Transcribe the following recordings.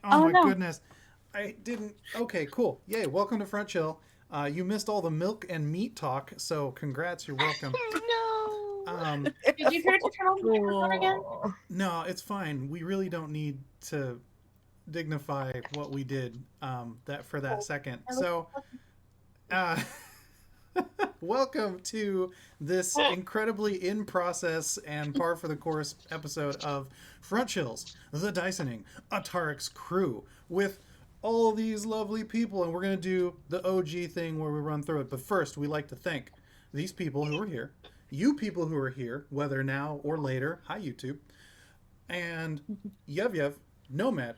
Oh my no. goodness. I didn't. Okay, cool. Yay, welcome to Front Chill. You missed all the milk and meat talk, so congrats, you're welcome. No. Did you forget to turn on the microphone again? No, it's fine. We really don't need to dignify what we did that for that second. So, uh, welcome to this incredibly in process and par for the course episode of Front Chills, the Dicening, Atarik's crew, with all these lovely people. And we're going to do the OG thing where we run through it. But first, we like to thank these people who are here, you people who are here, whether now or later. Hi, YouTube. And Yev, Nomad,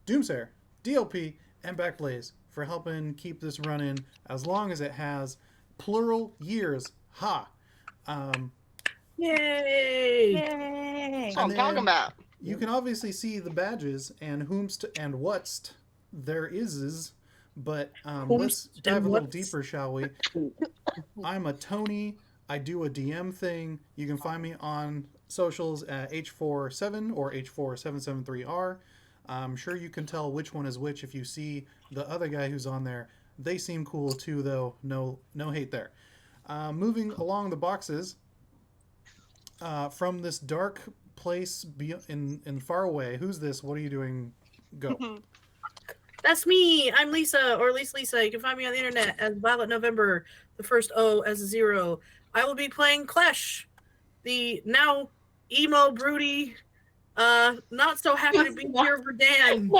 Doomsayer, DLP, and BACKBLAZE for helping keep this running as long as it has. Plural years. Ha! Yay! Yay! That's what I'm talking about. You can obviously see the badges and whomst and what's there is, but let's dive a little deeper, shall we? I'm a Tony. I do a DM thing. You can find me on socials at H47 or H4773R. I'm sure you can tell which one is which if you see the other guy who's on there. They seem cool too, though. No hate there. Moving along the boxes, from this dark place in far away. Who's this? What are you doing? Go. That's me. I'm Lisa, or at least Lisa. You can find me on the internet as Violet November, the first O as a 0. I will be playing Klesh, the now emo, broody, not so happy to be here for Dan.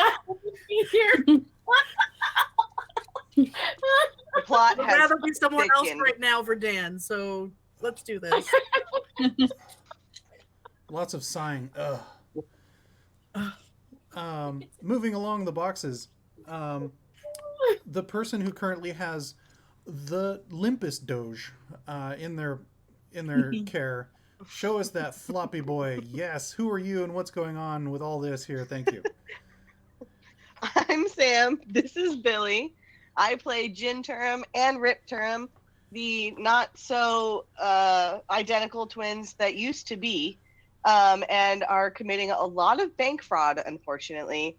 The plot I'd has rather be someone else thickened. right now for Dan, so let's do this. Lots of sighing. Ugh. Moving along the boxes, the person who currently has the limpest doge in their care. Show us that floppy boy. Yes. Who are you and what's going on with all this here? Thank you. I'm Sam. This is Billy. I play Jinturim and Ripturin, the not so identical twins that used to be, and are committing a lot of bank fraud, unfortunately.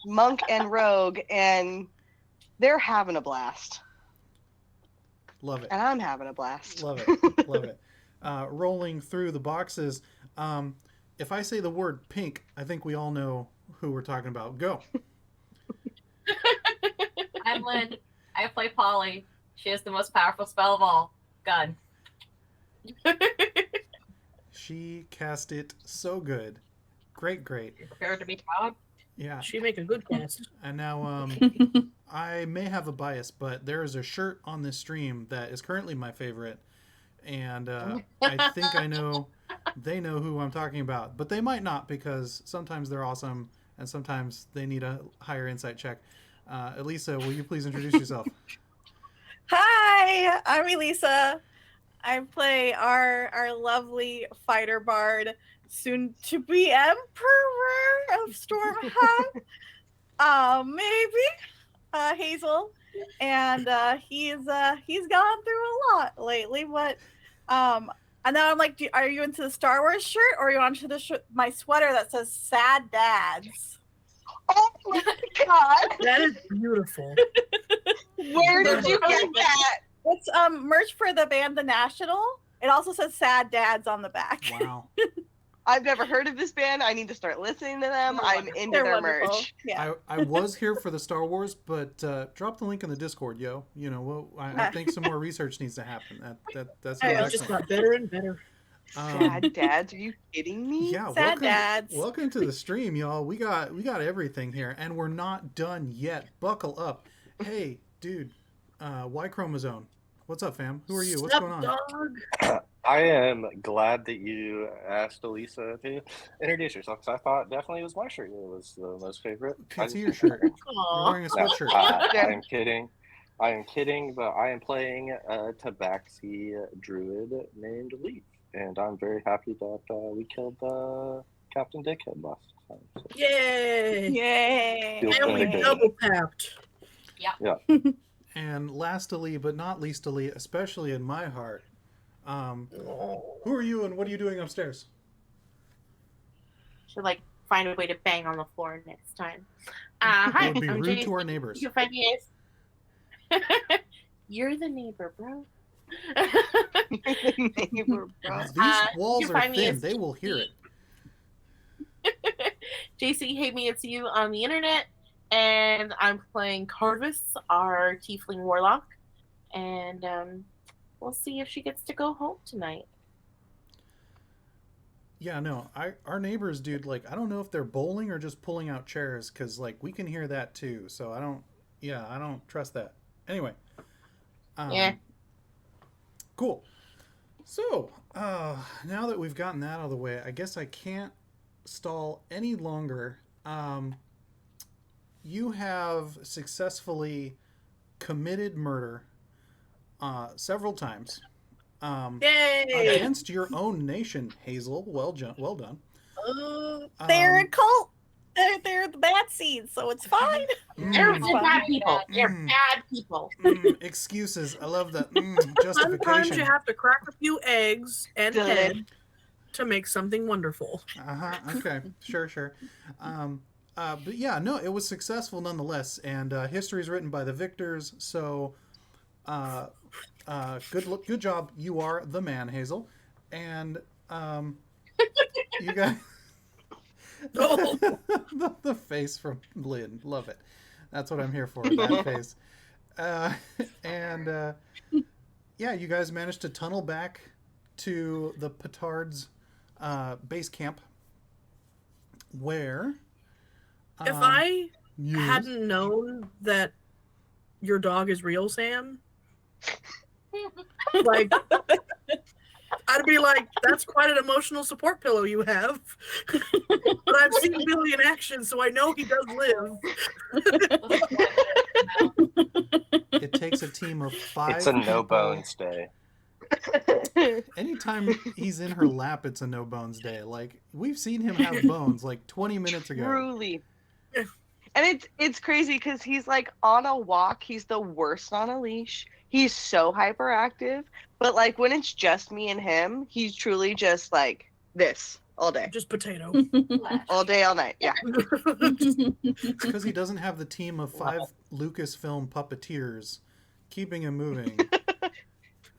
Monk and Rogue, and they're having a blast. Love it. And I'm having a blast. Love it. Love it. Rolling through the boxes. If I say the word pink, I think we all know who we're talking about. Go. I'm Lynn. I play Polly. She has the most powerful spell of all. Gun. She cast it so good. Great. Prepared to be proud. Yeah. She make a good cast. And now I may have a bias, but there is a shirt on this stream that is currently my favorite. And I think they know who I'm talking about. But they might not, because sometimes they're awesome and sometimes they need a higher insight check. Elisa, will you please introduce yourself? Hi, I'm Elisa. I play our lovely fighter bard, soon to be Emperor of Stormhawk. Maybe Hazel, and he's gone through a lot lately. But and then I'm like, are you into the Star Wars shirt, or are you onto the my sweater that says "Sad Dads"? Oh my god! That is beautiful. Where did you get that? It's merch for the band The National. It also says "Sad Dads" on the back. Wow. I've never heard of this band. I need to start listening to them. I'm into They're their wonderful. merch. Yeah. I was here for the Star Wars, but drop the link in the Discord, yo. You know, well, I think some more research needs to happen. That's I It excellent. just got better and better. Sad dads, are you kidding me? Yeah, Sad dads. Welcome to the stream, y'all. We got everything here, and we're not done yet. Buckle up. Hey, dude, Y Chromosome. What's up, fam? Who are you? What's Sup, going on? dog? I am glad that you asked Elisa to introduce yourself, because I thought definitely it was my shirt that was the most favorite. Can see your shirt. You're Aw. wearing a No, sweatshirt. I am kidding. I am kidding, but I am playing a Tabaxi druid named Leif, and I'm very happy that we killed Captain Dickhead last time. So. Yay! Yay! Feel And we vindicated. double tapped. And lastly, but not leastly, especially in my heart, who are you and what are you doing upstairs? She like find a way to bang on the floor next time. Hi, It would be I'm rude Jason. to our neighbors. You can find me as... You're the neighbor, bro. Neighbor, bro. These walls you can are find me thin. as They will hear it. JC, hey me, it's you on the internet, and I'm playing Karvis, our tiefling warlock, and we'll see if she gets to go home tonight. Yeah, no, our neighbors, dude, like, I don't know if they're bowling or just pulling out chairs, because, like, we can hear that, too, so I don't trust that. Anyway. Yeah. Cool. So, now that we've gotten that out of the way, I guess I can't stall any longer. You have successfully committed murder several times. Yay! Against your own nation, Hazel. Well done. They're a cult. They're the bad seeds, so it's fine. They're bad people. They're Mm. bad people. Excuses. I love that. Sometimes Justification. you have to crack a few eggs and Good. head to make something wonderful. Okay. Sure. But yeah, no, it was successful nonetheless, and history is written by the victors. So, good job. You are the man, Hazel, and you guys. The face from Lynn, love it. That's what I'm here for. That face. And yeah, you guys managed to tunnel back to the Petard's base camp, where If I you hadn't known that your dog is real, Sam, like, I'd be like, that's quite an emotional support pillow you have. But I've seen Billy in action, so I know he does live. it takes a team of 5 It's a no people. bones day. Anytime he's in her lap, it's a no bones day. Like, we've seen him have bones like 20 minutes ago. Truly. And it's crazy because he's like on a walk. He's the worst on a leash. He's so hyperactive. But like when it's just me and him, he's truly just like this all day. Just potato. All day, all night. Yeah. It's because he doesn't have the team of 5 Lucasfilm puppeteers keeping him moving.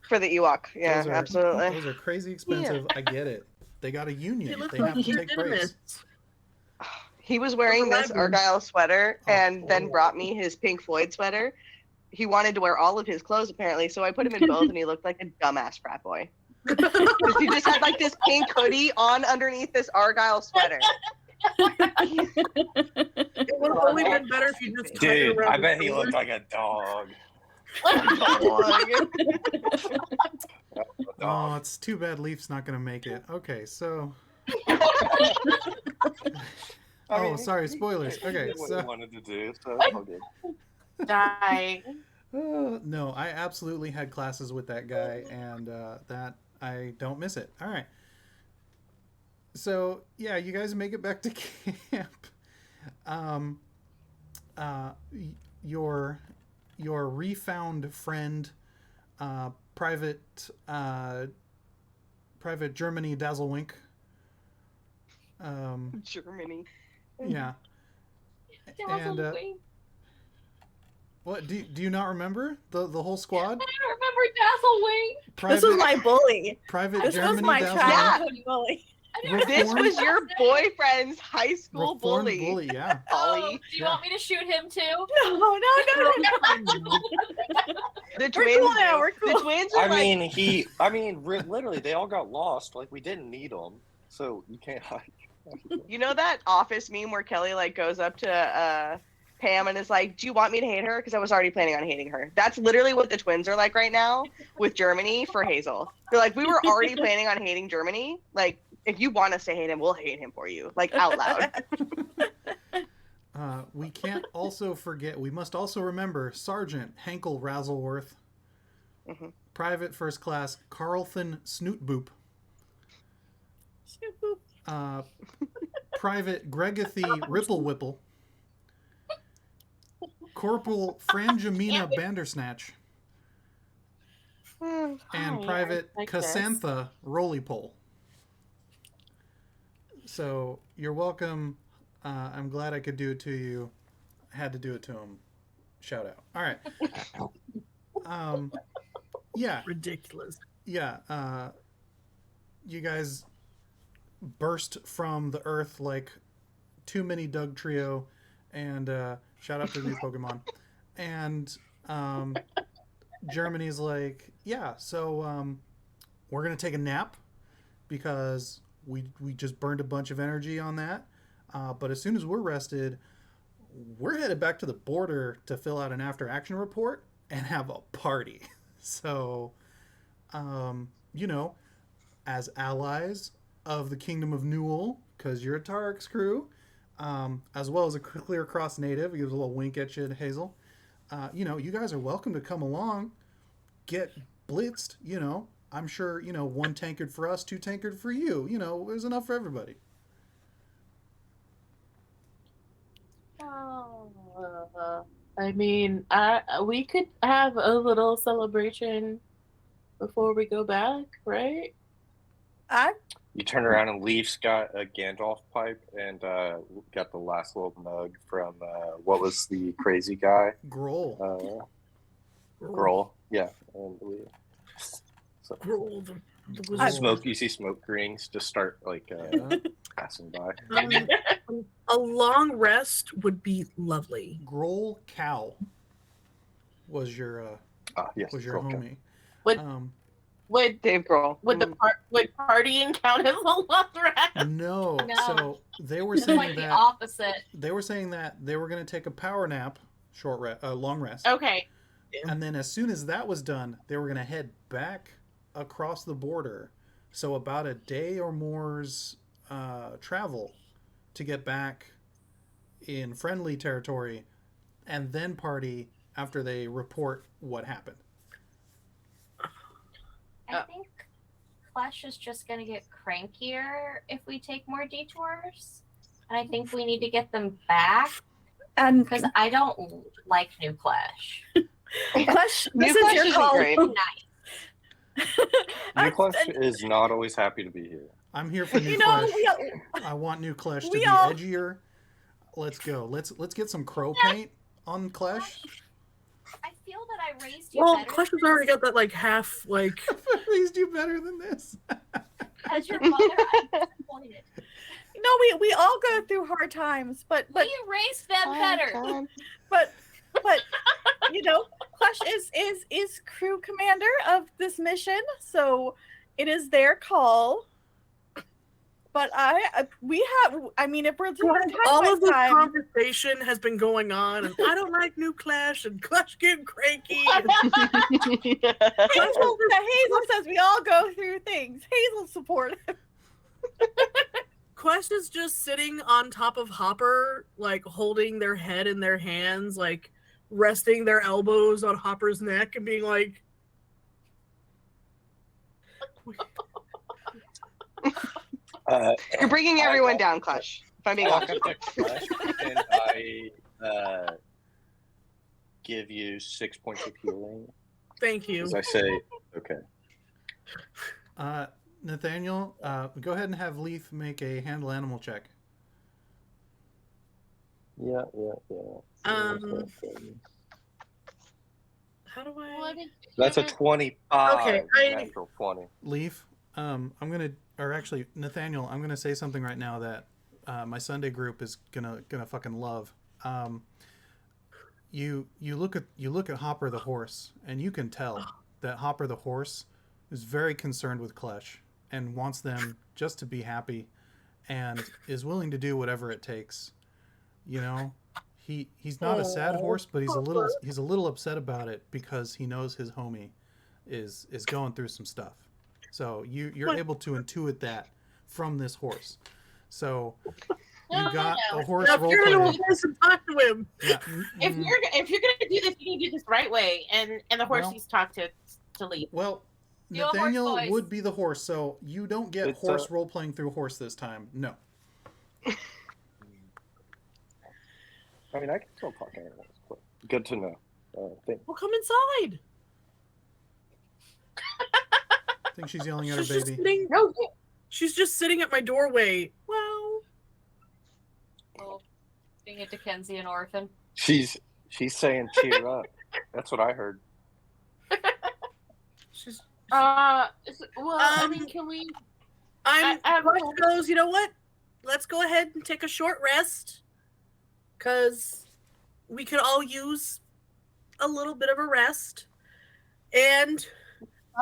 For the Ewok. Yeah, Those are- absolutely. Those are crazy expensive. I get it. They got a union. It looks They have like to he's take breaks. legitimate. He was wearing this Argyle sweater and then brought me his Pink Floyd sweater. He wanted to wear all of his clothes apparently, so I put him in both, and he looked like a dumbass frat boy. 'Cause he just had like this pink hoodie on underneath this Argyle sweater. It would have only been better if you just tied it Dude, around I his bet he shoulder. looked like a dog. Oh, it's too bad Leif's not going to make it. Okay, so... I mean, Oh, sorry, spoilers. he Okay, did what so... he wanted to do, so it's all good. Die. No, I absolutely had classes with that guy, and that I don't miss it. All right. So yeah, you guys make it back to camp. Your refound friend, Private Germany Dazzlewink. Germany. Yeah. And what do you not remember the whole squad? I remember Dazzlewing. This was my bully. Private This Germany was my Dazzlewink. childhood bully. This was your boyfriend's high school Reformed bully. Yeah. Ollie. Oh, do you want me to shoot him too? No. The We're twins. cool now. We're The cool. twins are Literally, they all got lost. Like, we didn't need them, so you can't hide. You know that Office meme where Kelly like goes up to Pam and is like, "Do you want me to hate her?" Because I was already planning on hating her. That's literally what the twins are like right now with Germany for Hazel. They're like, we were already planning on hating Germany. Like, if you want us to hate him, we'll hate him for you, like out loud. We can't also forget. We must also remember Sergeant Henkel Razzleworth, Mhm. Private First Class Carlton Snootboop, Private Gregathy Ripplewhipple, Corporal Franjamina Bandersnatch, and Oh, Private I like this. Cassantha Rolypole. So you're welcome. I'm glad I could do it to you. I had to do it to him. Shout out. All right. Yeah. Ridiculous. Yeah. You guys burst from the earth like too many Doug Trio, and shout out to the new Pokemon. And Germany's like, yeah, so we're gonna take a nap because we just burned a bunch of energy on that. But as soon as we're rested, we're headed back to the border to fill out an after action report and have a party. So, you know, as allies of the Kingdom of Newell, because you're a Atarik's crew, as well as a Clear Cross native, he gives a little wink at you, Hazel. You know, you guys are welcome to come along, get blitzed, you know. I'm sure, you know, 1 tankard for us, 2 tankard for you. You know, there's enough for everybody. I mean, we could have a little celebration before we go back, right? You turn around and Leif's got a Gandalf pipe and got the last little nug from what was the crazy guy? Grohl. Grohl. Yeah. And so, Grohl, the smoke. You see smoke rings just start like passing by. A long rest would be lovely. Grohl Cow was your Yes, was your Grohl Cow. homie. Would Dave Grohl. would would partying count as a long rest? No. No. So they were It's saying like the that opposite. they were saying that they were going to take a power nap, long rest, Okay. and then as soon as that was done, they were going to head back across the border. So about a day or more's travel to get back in friendly territory, and then party after they report what happened. I think Klesh is just going to get crankier if we take more detours. And I think we need to get them back And because I don't like new Klesh. Klesh, New this is Klesh your isn't call. great. New Klesh is not always happy to be here. I'm here for new You know, Klesh. I want new Klesh to we be all- edgier. Let's go. Let's get some crow paint on Klesh. I feel that I raised you Well, better Klesh has already got that like half like. I raised you better than this. as your mother. I'm disappointed. No, we all go through hard times, but We raised them better. but you know, Klesh is crew commander of this mission, so it is their call. But I mean, if we're doing All of the time, conversation has been going on, and I don't like new Klesh, and Klesh getting cranky. And Hazel says we all go through things. Hazel support. Klesh is just sitting on top of Hopper, like holding their head in their hands, like resting their elbows on Hopper's neck, and being like, You're bringing everyone down, Klesh. If I'm being Walk honest. up to Klesh and I give you 6 points of healing. "Thank you." As I say, okay. Nathaniel, go ahead and have Leif make a handle animal check. Yeah. How do I? What is- That's a 25. Okay, Natural 20. Leif, Nathaniel, I'm gonna say something right now that my Sunday group is gonna fucking love. You look at Hopper the horse, and you can tell that Hopper the horse is very concerned with Klesh and wants them just to be happy, and is willing to do whatever it takes. You know, he's not a sad horse, but he's a little upset about it because he knows his homie is going through some stuff. So you're able to intuit that from this horse. So you got a horse Now, if you're gonna roleplay. horse and talk to him, Yeah. If you're gonna do this, you need to do this the right way, and the horse Well- needs to talk to Leif. Well, Do a horse Nathaniel voice. would be the horse, so you don't get It's horse role playing through horse this time. No. I mean, I can still talk animals, but good to know. Thank well, come inside. I think she's yelling at her She's just baby. sitting. No, She's just sitting at my doorway. Well, pansy and orphan. She's saying cheer up. That's what I heard. She's, Well, I mean, can we? I'm. I have a Clutch whole- goes, you know what? Let's go ahead and take a short rest, because we could all use a little bit of a rest. And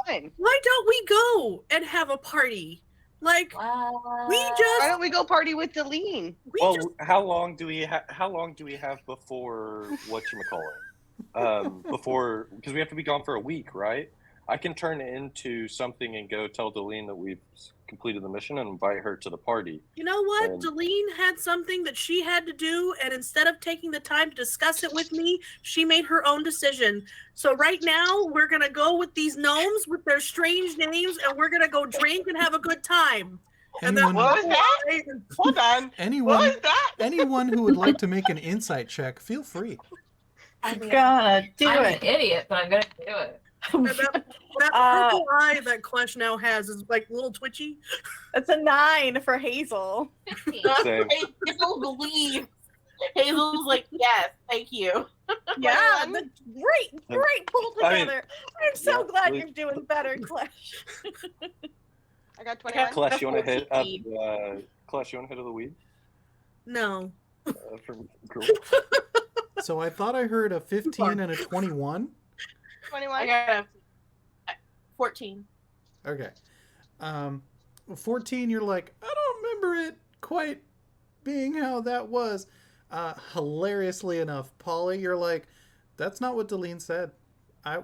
Fine. why don't we go and have a party? Like, we Why just, don't we go party with Deline? Well, how long do we have before whatchamacallit? Before, because we have to be gone for a week, right? I can turn it into something and go tell Deline that we've completed the mission and invite her to the party. you know what? And- Deline had something that she had to do, and instead of taking the time to discuss it with me, she made her own decision. So right now, we're going to go with these gnomes with their strange names, and we're going to go drink and have a good time. And Anyone, What was that? Hold on. What anyone, was that? anyone who would like to make an insight check, feel free. I mean, Gonna do I'm it. an idiot, but I'm gonna do it. And that purple eye that Klesh now has is like a little twitchy. It's a 9 for Hazel. 15. Same. Hazel believes. Hazel's like, yes, thank you. Yeah, 21. the great pull I mean, together. I'm so yeah, glad we- you're doing better, Klesh. I got 21. Klesh, you want to hit up? 14. Klesh, you want to hit of the weed? No. From girl. So I thought I heard a 15 and a 21. 21. I got a 14. Okay. 14, you're like, I don't remember it quite being how that was. Hilariously enough, Polly, you're like, that's not what Deline said.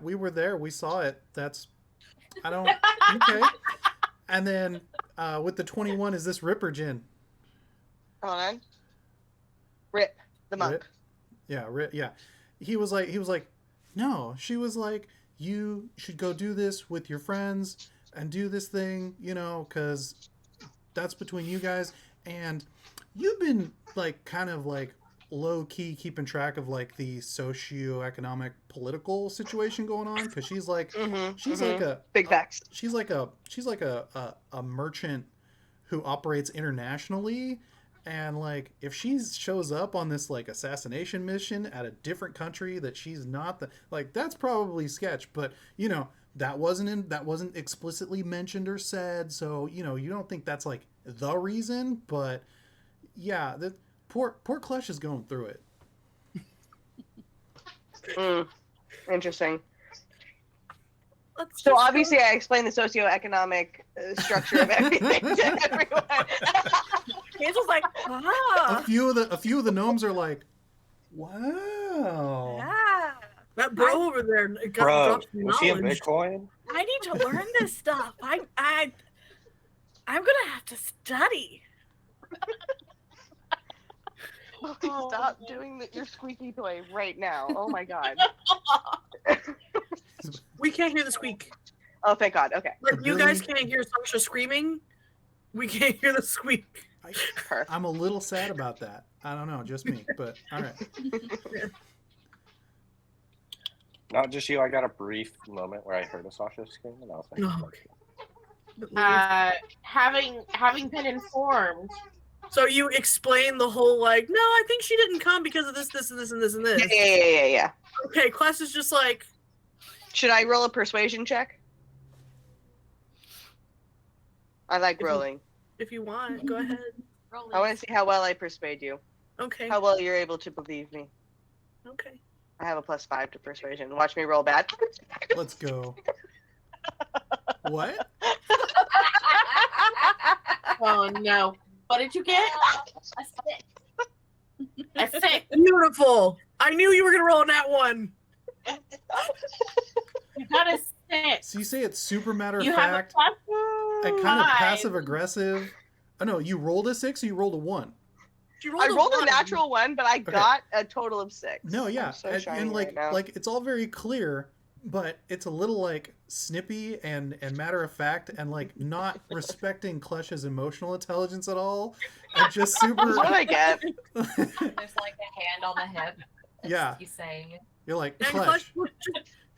We were there. We saw it. I don't, okay. And then with the 21, is this Rip or Jin? Hold on. Rip, the monk. Rip? Yeah, Rip, yeah. He was like, no. She was like, you should go do this with your friends and do this thing, because that's between you guys. And you've been like kind of like low key keeping track of like the socioeconomic political situation going on, because she's like like a Big facts. she's like a merchant who operates internationally, and like if she shows up on this like assassination mission at a different country that she's not that's probably sketch, but that wasn't explicitly mentioned or said, so you don't think that's like the reason, but yeah, that poor Klesh is going through it. Interesting. Let's So just obviously, I explained the socioeconomic structure of everything to everyone. Hazel's like, A ah, few of the gnomes are like, wow. yeah. that bro over there got Bro, dropped some was he in knowledge. Bitcoin? I need to learn this stuff. I'm gonna have to study. Stop doing your squeaky toy right now. Oh my god. We can't hear the squeak. Oh, thank God. Okay. Like, you guys can't hear Sasha screaming. We can't hear the squeak. Perfect. I'm a little sad about that. I don't know, just me, but all right. Not just you. I got a brief moment where I heard a Sasha scream, and I was like, Oh, okay. Having been informed, So you explain the whole like, no, I think she didn't come because of this, and this, and this, and this. Yeah. Okay, Class is just like, Should I roll a persuasion check? I like If you- rolling. if you want, go ahead. I want to see how well I persuade you. Okay. How well you're able to believe me. Okay. I have a +5 to persuasion. Watch me roll bad. Let's go. What? oh no. What did you get? A A 6. Beautiful. I knew you were gonna roll on that one. You got a 6. So you say it's super matter of You have a fact, plus and kind of 5. passive aggressive. Oh no, you rolled a 6 or you rolled a 1? She I rolled a one. natural 1, but I got a total of 6. No, yeah. I'm so and shiny like right now. like it's all very clear, but it's a little like snippy and matter of fact, and like not respecting Klesh's emotional intelligence at all. And just super That's what I get. There's like a hand on the hip. It's Yeah. You saying You're like, And Klesh.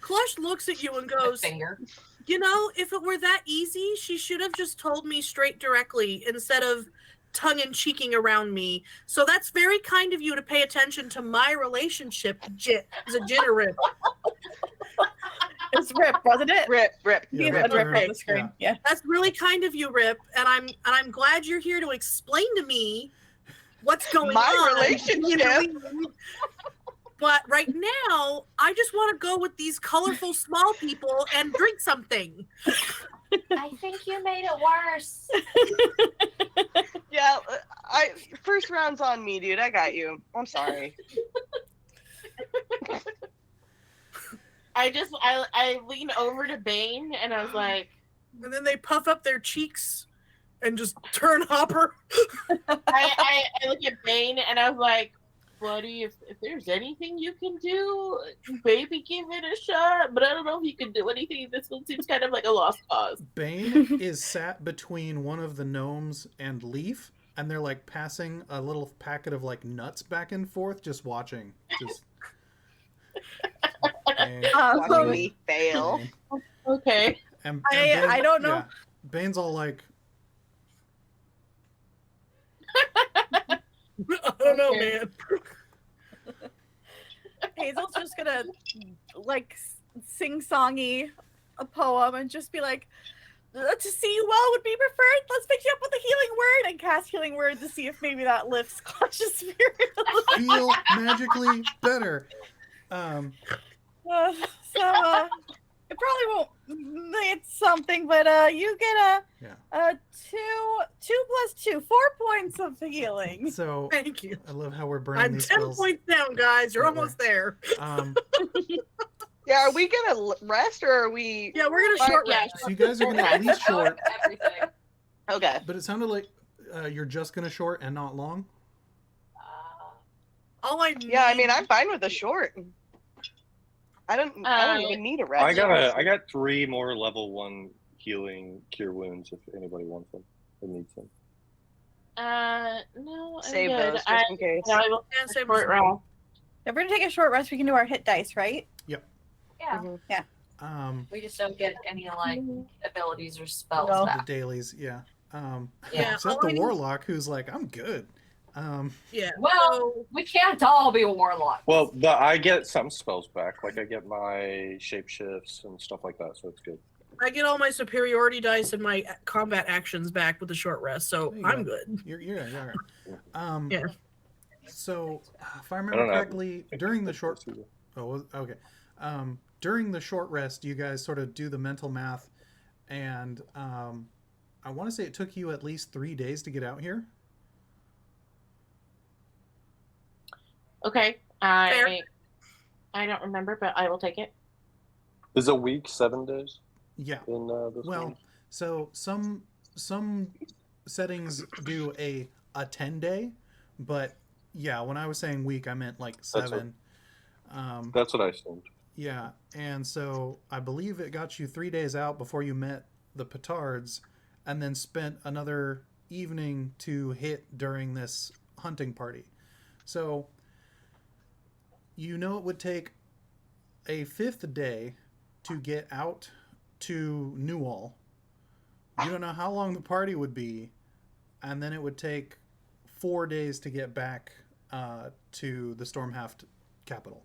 Clutch looks at you and goes, finger. you know, if it were that easy, she should have just told me straight directly instead of tongue-in-cheeking around me. So that's very kind of you to pay attention to my relationship. Is it Jin or Rip? It's Rip, wasn't it? Rip. Yeah, He's Rip, Rip Rip, on the screen. Yeah. That's really kind of you, Rip, and I'm glad you're here to explain to me what's going My on. relationship. But right now, I just want to go with these colorful small people and drink something. I think you made it worse. Yeah, first round's on me, dude. I got you. I'm sorry. I lean over to Bane and I was like, And then they puff up their cheeks and just turn Hopper. I look at Bane and I was like, buddy, if there's anything you can do, maybe give it a shot. But I don't know if you can do anything. This one seems kind of like a lost cause. Bane is sat between one of the gnomes and Leif, and they're like passing a little packet of like nuts back and forth, just watching. Just Bane, Watching me fail. Bane. Okay. And I don't know. Yeah, Bane's all like, I don't know, man. Hazel's just gonna like sing-songy a poem and just be like, to see you well would be preferred. Let's pick you up with a healing word and cast healing word to see if maybe that lifts Klesh's spirit. feel magically better. It probably won't need something, but you get a 2+2, 4 points of healing. So Thank you. I love how we're burning I'm these 10 spells. points down, guys. You're That almost there. Yeah, are we gonna rest or are we? Yeah, we're gonna short rest. So you guys are gonna at least short, Everything. Okay. but it sounded like you're just gonna short and not long. All I need, Yeah, I mean, I'm fine with a short. I don't even need a rest. I got 3 more level 1 healing cure wounds if anybody wants them or needs them. No, I'm Save good. those just in case. I will Yeah, save short us. round. If we're gonna take a short rest, we can do our hit dice, right? Yeah. Mhm. We just don't get any like abilities or spells No. The back. dailies, yeah. Yeah, Except all I the need- warlock, who's like, I'm good. Yeah. Well, so- we can't all be warlocks. Well, but I get some spells back. Like I get my shapeshifts and stuff like that, so it's good. I get all my superiority dice and my combat actions back with the short rest, so There you I'm go. good. You're all right. Yeah. So, if I I remember don't know. correctly, during the short okay, during the short rest, you guys sort of do the mental math, and I want to say it took you at least 3 days to get out here. Okay. Fair. I don't remember, but I will take it. Is a week 7 days Yeah. in this Well, one? so some settings do a 10-day, but yeah, when I was saying week, I meant like 7. That's what I assumed. Yeah, and so I believe it got you 3 days out before you met the petards, and then spent another evening to hit during this hunting party. So you know it would take a 5th day to get out to Newall. You don't know how long the party would be, and then it would take 4 days to get back to the Stormhaft capital.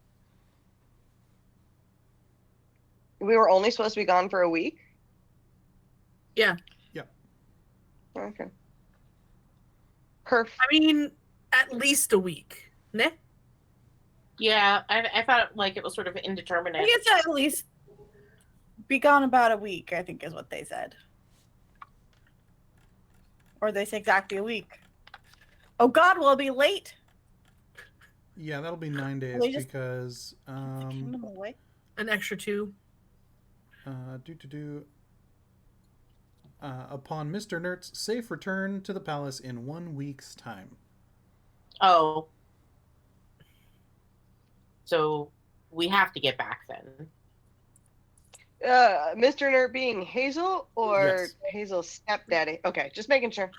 We were only supposed to be gone for a week? Yeah. Yep. Okay. Perf. I mean, at least a week. Ne? Yeah, I thought like it was sort of indeterminate. I guess at least be gone about a week, I think is what they said. Or they say exactly a week. Oh God, will it be late? Yeah, that'll be 9 days They just- because Kingdom away. An extra 2. Upon Mr. Nert's safe return to the palace in 1 week's time. Oh. So we have to get back then. Mr. Nerd being Hazel or Yes. Hazel's stepdaddy? Okay, just making sure.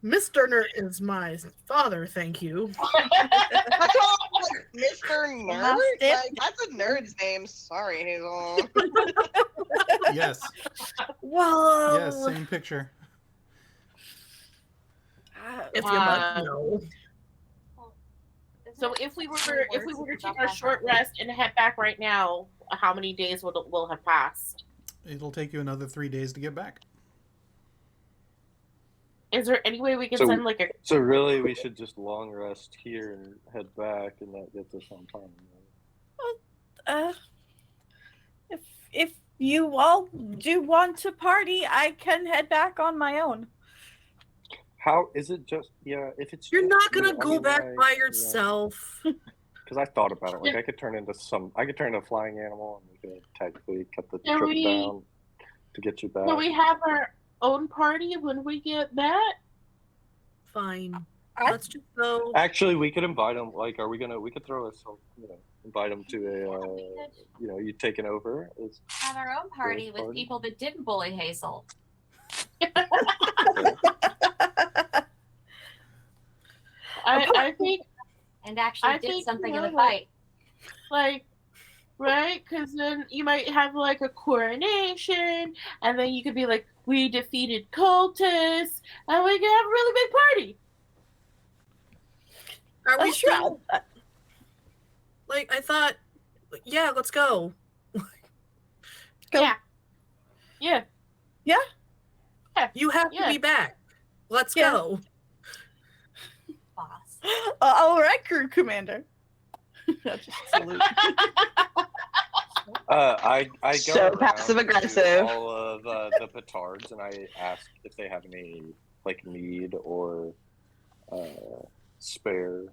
Mr. Nert is my father, thank you. That's all, like, Mr. Nerd? Step- Like, that's a nerd's name. Sorry, Hazel. Yes, Whoa. yes, same picture. If you must know. So if we were to take our short rest and head back right now, how many days will have passed? It'll take you another 3 days to get back. Is there any way we can So- send like a? So really, we should just long rest here and head back, and that gets us on time. Right? If you all do want to party, I can head back on my own. How is it just? Yeah, if it's You're just not gonna you, I go mean, back like, by yeah. yourself. Because I thought about it. Like I could turn into a flying animal, and we could technically cut the Can trip we- down to get you back. Can we have our own party when we get back? Fine. I- Let's just go. Actually, we could invite them. Like, are we gonna? We could throw us, invite them to a, you taking over. Have our own party with party. people that didn't bully Hazel. I think And actually I did think, something in the like, fight. like, right? Because then you might have like a coronation, and then you could be like, we defeated cultists, and we can have a really big party. Are we Sure. still? Like, I thought, yeah, let's go. Go. Yeah. Yeah. You have to Yeah. be back. Let's Yeah. go. Boss. All right, crew commander. Just salute. I go So around passive-aggressive. to all of the petards, and I ask if they have any like mead or spare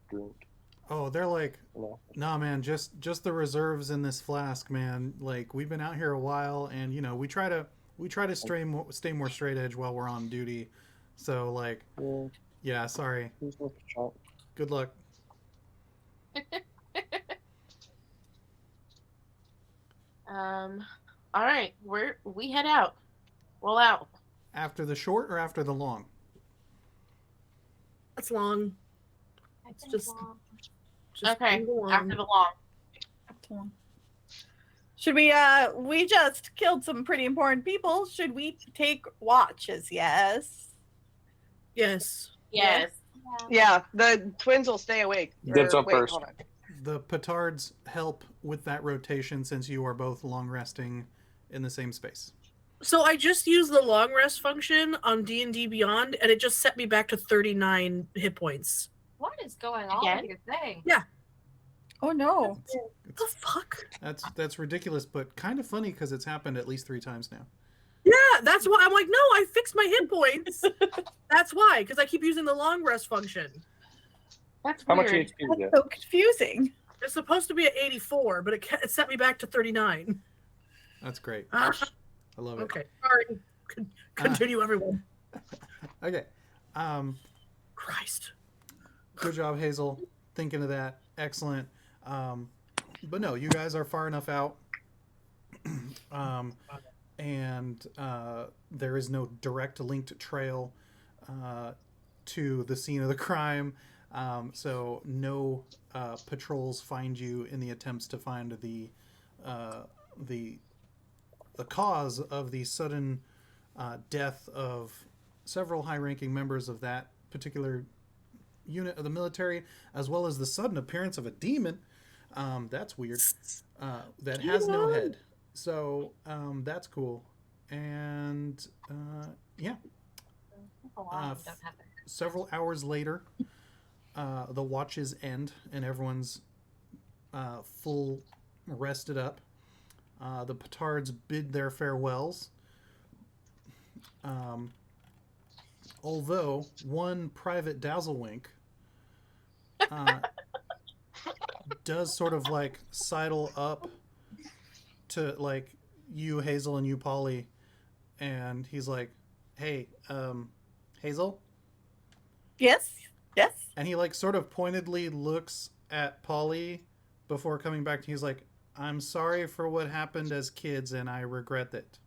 drink. Oh, they're like, You know? nah, man, just the reserves in this flask, man. Like, we've been out here a while, and we try to stay more straight edge while we're on duty. So, like, Yeah, yeah, sorry. who's left a shot? Good luck. All right, we head out. Roll out. After the short or after the long? That's long. I think just- long. Just Okay, move along. after the long. Should we just killed some pretty important people. Should we take watches? Yes. Yes. Yes. Yeah, the twins will stay awake. Dibs Or- up wait, first. hold on. The petards help with that rotation since you are both long resting in the same space. So I just used the long rest function on D&D Beyond, and it just set me back to 39 hit points. What is going on Again? with your thing? Oh no. What the fuck? That's ridiculous, but kind of funny because it's happened at least 3 times now. Yeah, that's why I'm like, no, I fixed my hit points. That's why, because I keep using the long rest function. That's How weird. much HP you get? So confusing. It's supposed to be at 84, but it set me back to 39. That's great. Ah, I love it. okay, sorry. Continue, everyone. Okay. Christ. Good job, Hazel. Thinking of that. Excellent. But no, you guys are far enough out. And there is no direct linked trail to the scene of the crime. So no patrols find you in the attempts to find the cause of the sudden death of several high-ranking members of that particular unit of the military, as well as the sudden appearance of a demon. That's weird. That has no head. So that's cool. And yeah, A lot of them don't have their several hours later, the watches end and everyone's full rested up. The petards bid their farewells. Although one private Dazzlewink does sort of like sidle up to like you, Hazel, and you, Polly, and he's like, "Hey, Hazel," Yes. Yes. and he like sort of pointedly looks at Polly before coming back to you. He's like, "I'm sorry for what happened as kids, and I regret it."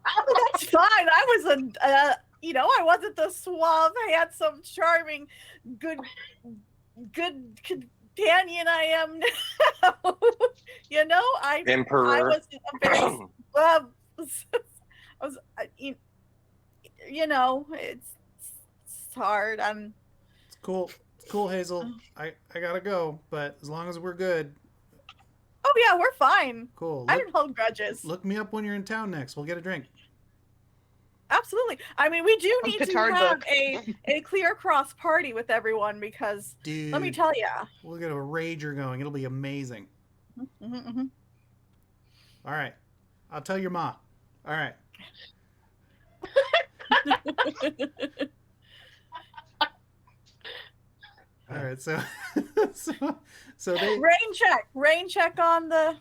Oh, that's fine. I was I wasn't the suave, handsome, charming, good companion I am now. I Emperor. was a very I was it's hard. It's cool. It's cool, Hazel. I gotta go, but as long as we're good, Oh yeah, we're fine. cool. I don't hold grudges. Look me up when you're in town next. We'll get a drink. Absolutely. I mean, we do A need to petard have book. a clear cross party with everyone because Dude, let me tell you. we'll get a rager going. It'll be amazing. Mm-hmm. All right. I'll tell your ma. All right. All right. So, so they. Rain check on the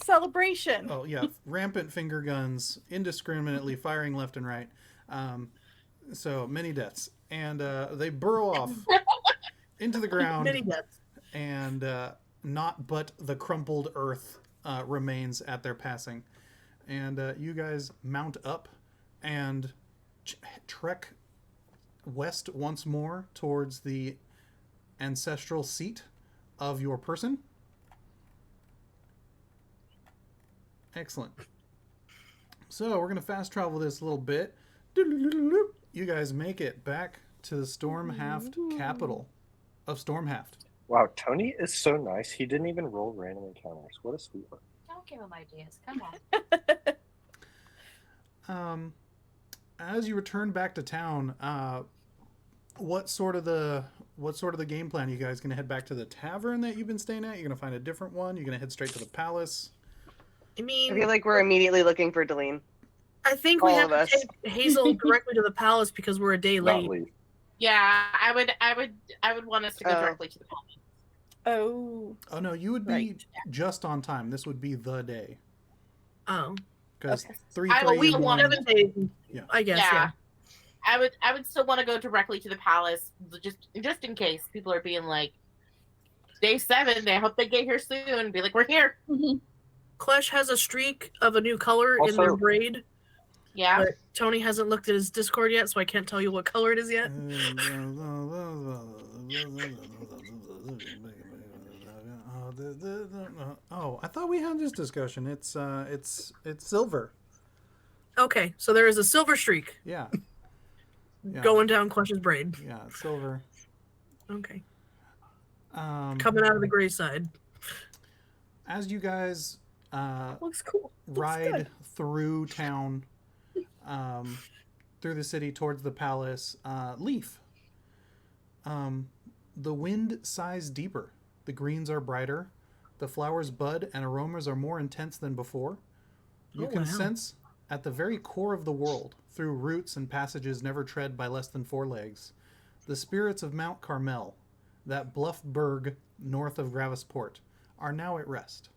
celebration. Oh yeah, rampant finger guns, indiscriminately firing left and right. So many deaths, and they burrow off into the ground, Many deaths. and not but the crumpled earth remains at their passing. And you guys mount up and trek west once more towards the ancestral seat of your person. Excellent. So we're going to fast travel this a little bit. You guys make it back to the Stormhaft capital of Stormhaft. Wow, Tony is so nice. He didn't even roll random encounters. What a sweetheart. Don't give him ideas. Come on. As you return back to town, what sort of the game plan? Are you guys going to head back to the tavern that you've been staying at? You're going to find a different one? You're going to head straight to the palace? I mean, I feel like we're immediately looking for Deline. I think we all have of to us. take Hazel directly to the palace because we're a day Not late. Leif. Yeah, I would want us to go Oh. directly to the palace. Oh. Oh no, you would be Right. just on time. This would be the day. Oh, Because Okay. 3, I will 3, we and want 1. 7 days. Yeah. I guess. Yeah. Yeah. I would still want to go directly to the palace, just in case people are being like, day 7. They hope they get here soon. Be like, we're here. Klesh has a streak of a new color in their Also- braid, Yeah. but Tony hasn't looked at his Discord yet, so I can't tell you what color it is yet. Oh, I thought we had this discussion. It's silver. Okay, so there is a silver streak Yeah. Yeah. going down Klesh's braid. Yeah, it's silver. Okay, Coming out of the gray side. As you guys Looks cool. Looks ride good. through town, through the city towards the palace, Leif. The wind sighs deeper. The greens are brighter. The flowers bud and aromas are more intense than before. You Oh, can wow. sense at the very core of the world, through roots and passages never tread by less than 4 legs, the spirits of Mount Carmel, that bluff burg north of Gravisport, are now at rest.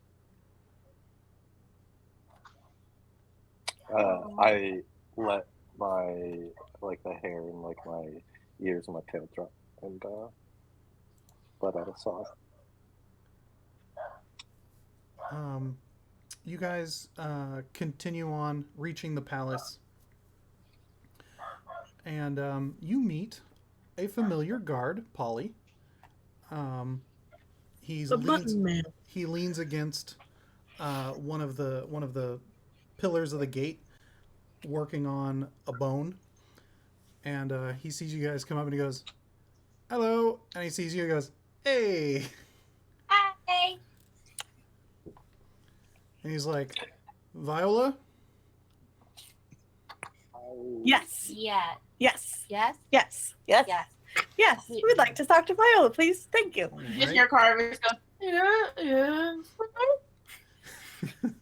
I let my the hair and my ears and my tail drop and let out a sob. You guys continue on, reaching the palace, and you meet a familiar guard, Polly. The button man. He leans against one of the pillars of the gate, working on a bone, and he sees you guys come up and he goes, "Hello," and he sees you and goes, "Hey," Hi. and he's like, "Viola?" Yes. Yeah. Yes. Yes. Yes. Yes. Yes. Yes. We would like to talk to Viola, please. Thank you. You just Right? hear Karvis go, yeah.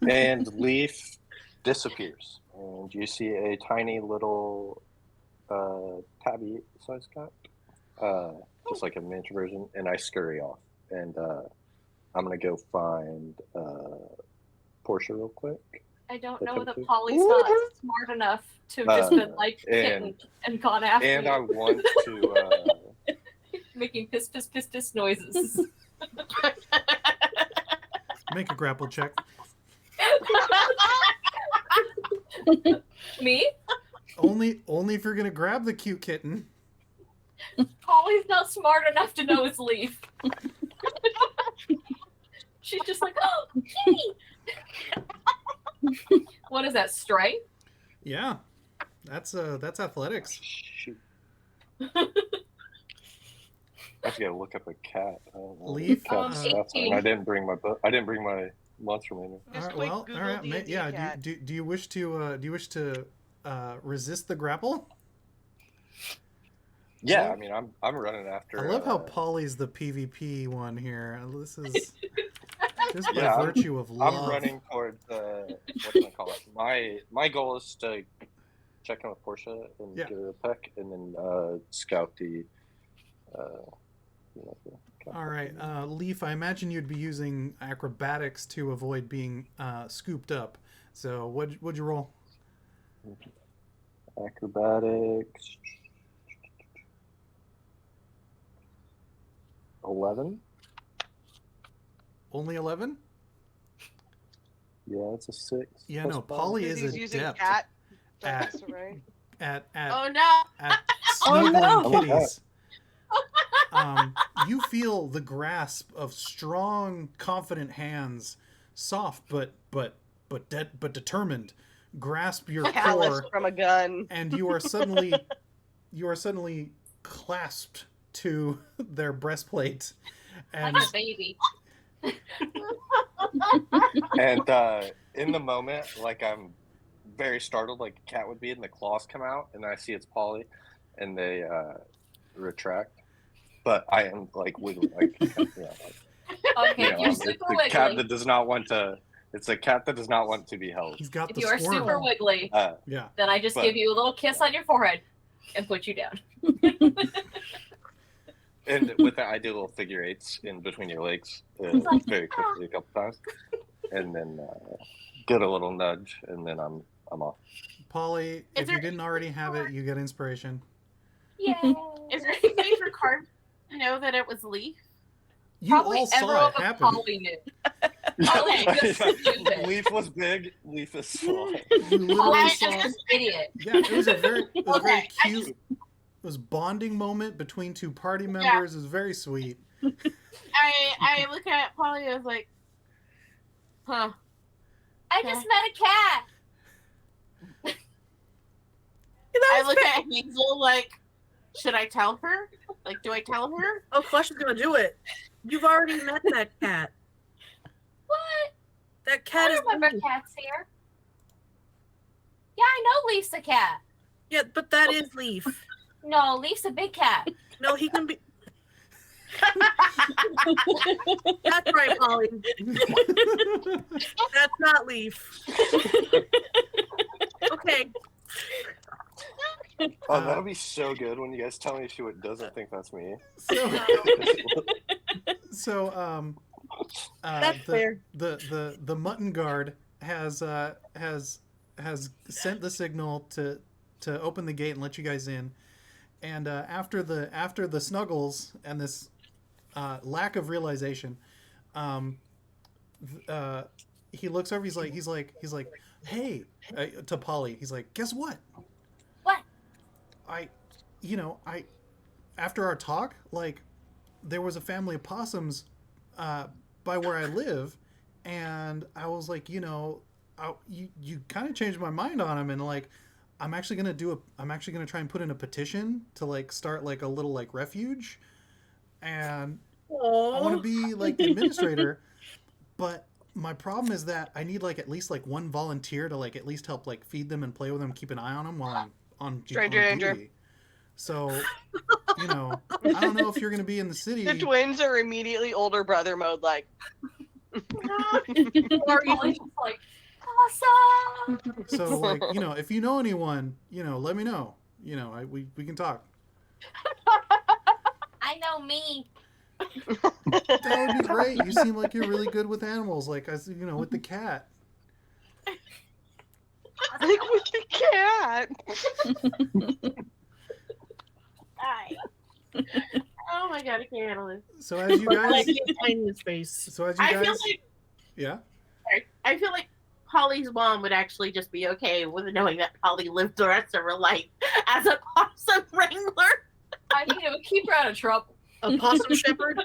And Leif disappears, and you see a tiny little tabby size cat, just like a miniature version. And I scurry off, and I'm gonna go find Portia real quick. I don't The know that tofu? Polly's not smart enough to have just been like kitten and gone after And you, I want to. making piss piss piss piss noises. Make a grapple check. Me? Only if you're gonna grab the cute kitten. Polly's not smart enough to know it's Leif. She's just like, oh, kitty. What is that, stripe? Yeah. That's athletics. Shoot. I just gotta look up a cat. Leaf. Cat's stats are, and I didn't bring my book. I didn't bring my monster manual. Just All quick right, well, Google all right, D&D yeah. cat. Do you wish to resist the grapple? Yeah, I mean, I'm running after. I love how Polly's the PvP one here. This is just by Yeah, virtue of love. I'm running towards what can I call it? My goal is to check in with Portia and Yeah. give her a peck, and then scout the. All right, Leif. I imagine you'd be using acrobatics to avoid being scooped up. So what'd you roll? Acrobatics. 11. Only 11? Yeah, it's a 6. Yeah, Plus no. five. Polly Because is he's using adept cat. at That's right. at Oh no! at Oh, snuggling no. kitties. You feel the grasp of strong, confident hands, soft but determined, grasp your Callus core, from a gun. and you are suddenly clasped to their breastplate, and Like a baby. And in the moment, like I'm very startled, like a cat would be, and the claws come out, and I see it's Polly, and they retract. But I am like wiggling, like Okay, if you're it's super the cat wiggly. that does not want to. It's a cat that does not want to be held. he's got If the you are squirm. super wiggly, Yeah. then I just But- give you a little kiss on your forehead and put you down. And with that, I do little figure eights in between your legs very quickly a couple times, and then get a little nudge, and then I'm off. Polly, if there you didn't already have it, you get inspiration. Yay! Is there any way for Karvis to know that it was Leif? You Probably all saw everyone it but happen. Polly knew. Polly just stupid. Leaf was big. Leaf is small. You literally Polly's saw. just an idiot. Yeah, it was a very Okay, I cute. It was bonding moment between two party members. It was very sweet. I look at Polly and I was like, huh. I just met a cat. I look at Hazel like, should I tell her? Like, do I tell her? Oh, Klesh is gonna do it. You've already met that cat. What? That cat I is. remember cats here. Yeah, I know Leif's a cat. Yeah, but that is Leif. No, Leif's a big cat. No, he can be. That's right, Polly. That's not Leif. Okay. Oh, that'll be so good when you guys tell me she doesn't think that's me. So That's fair. the mutton guard has sent the signal to open the gate and let you guys in, and after the snuggles and this lack of realization, he looks over. He's like, hey, to Polly. He's like, guess what? What? After our talk, like, there was a family of possums by where I live, and I was like, you kind of changed my mind on them, and like, I'm actually gonna try and put in a petition to like start like a little like refuge, and I want to be like the administrator, but my problem is that I need like at least like one volunteer to like at least help like feed them and play with them, keep an eye on them while I'm on Stranger danger. duty. So, I don't know if you're gonna be in the city. The twins are immediately older brother mode, like. Polly's just like, awesome. So like, if you know anyone, let me know. We can talk. I know me. That would be great. You seem like you're really good with animals, like with the cat. Like with the cat. Hi. Oh my god, I can't handle this. So as you guys, Like the tiniest face. I feel like yeah. I feel like Polly's mom would actually just be okay with knowing that Polly lived the rest of her life as a possum wrangler. I mean, it would keep her out of trouble. A possum shepherd?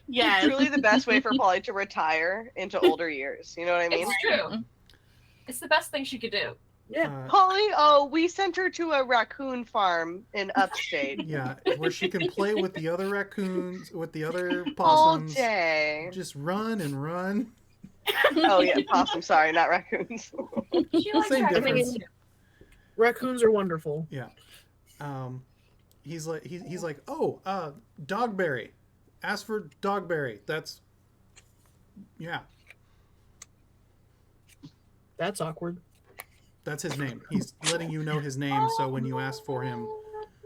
Yeah. It's really the best way for Polly to retire into older years. You know what I mean? It's true. It's the best thing she could do. Yeah. Polly, oh, we sent her to a raccoon farm in upstate. Yeah, where she can play with the other raccoons, with the other All possums. day. Just run and run. Oh yeah, possum. Sorry, not raccoons. She likes Same raccoons difference. too. Raccoons are wonderful. Yeah. He's like, oh, Dogberry. Ask for Dogberry. That's, yeah, That's awkward. that's his name. He's letting you know his name, so when you ask for him,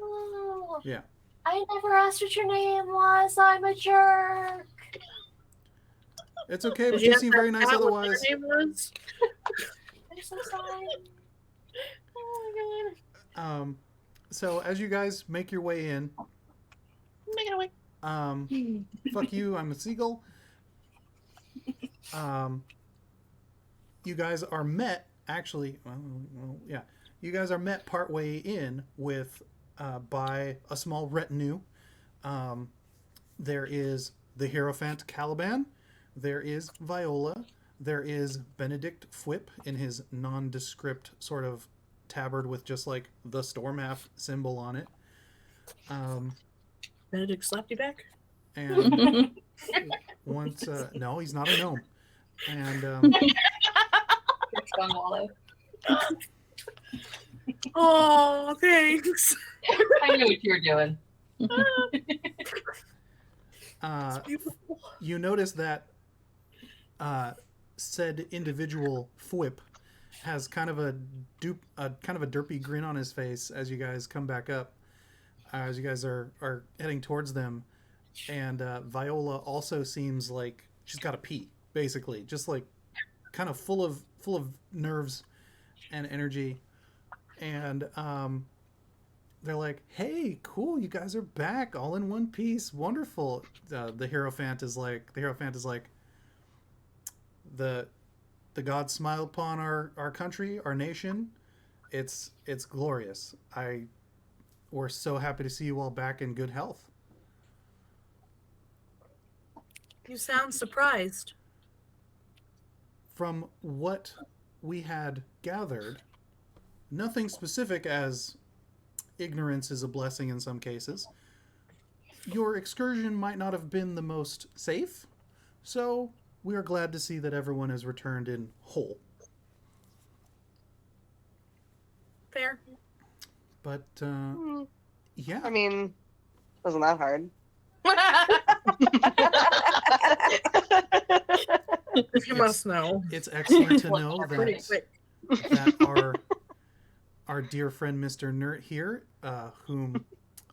Oh, yeah. I never asked what your name was. I'm a jerk. It's okay, but Did you have seem to very nice ask what otherwise. their name was? I'm so sorry. Oh my god. So as you guys make your way in, Make it away. fuck you, I'm a seagull. You guys are met, actually, well, yeah. You guys are met partway in with, by a small retinue. There is the Hierophant Caliban. There is Viola. There is Benedict Fwip in his nondescript sort of tabard with just like the Stormhaft symbol on it. Benedict slapped you back? And once, no, he's not a gnome. And It's gone Wallow. Oh, thanks. I knew what you were doing. you notice that said individual Fwip has kind of a derpy grin on his face as you guys come back up, as you guys are heading towards them, and Viola also seems like she's got to pee, basically, just like kind of full of nerves and energy, and they're like, "Hey, cool, you guys are back, all in one piece, wonderful." The Hierophant is like, the gods smile upon our country, our nation. It's glorious. We're so happy to see you all back in good health. You sound surprised. From what we had gathered, nothing specific, as ignorance is a blessing in some cases. Your excursion might not have been the most safe, so we are glad to see that everyone has returned in whole. Fair. But, yeah. I mean, wasn't that hard? You must know. It's excellent to know Pretty that, quick. that our dear friend Mr. Nert here, whom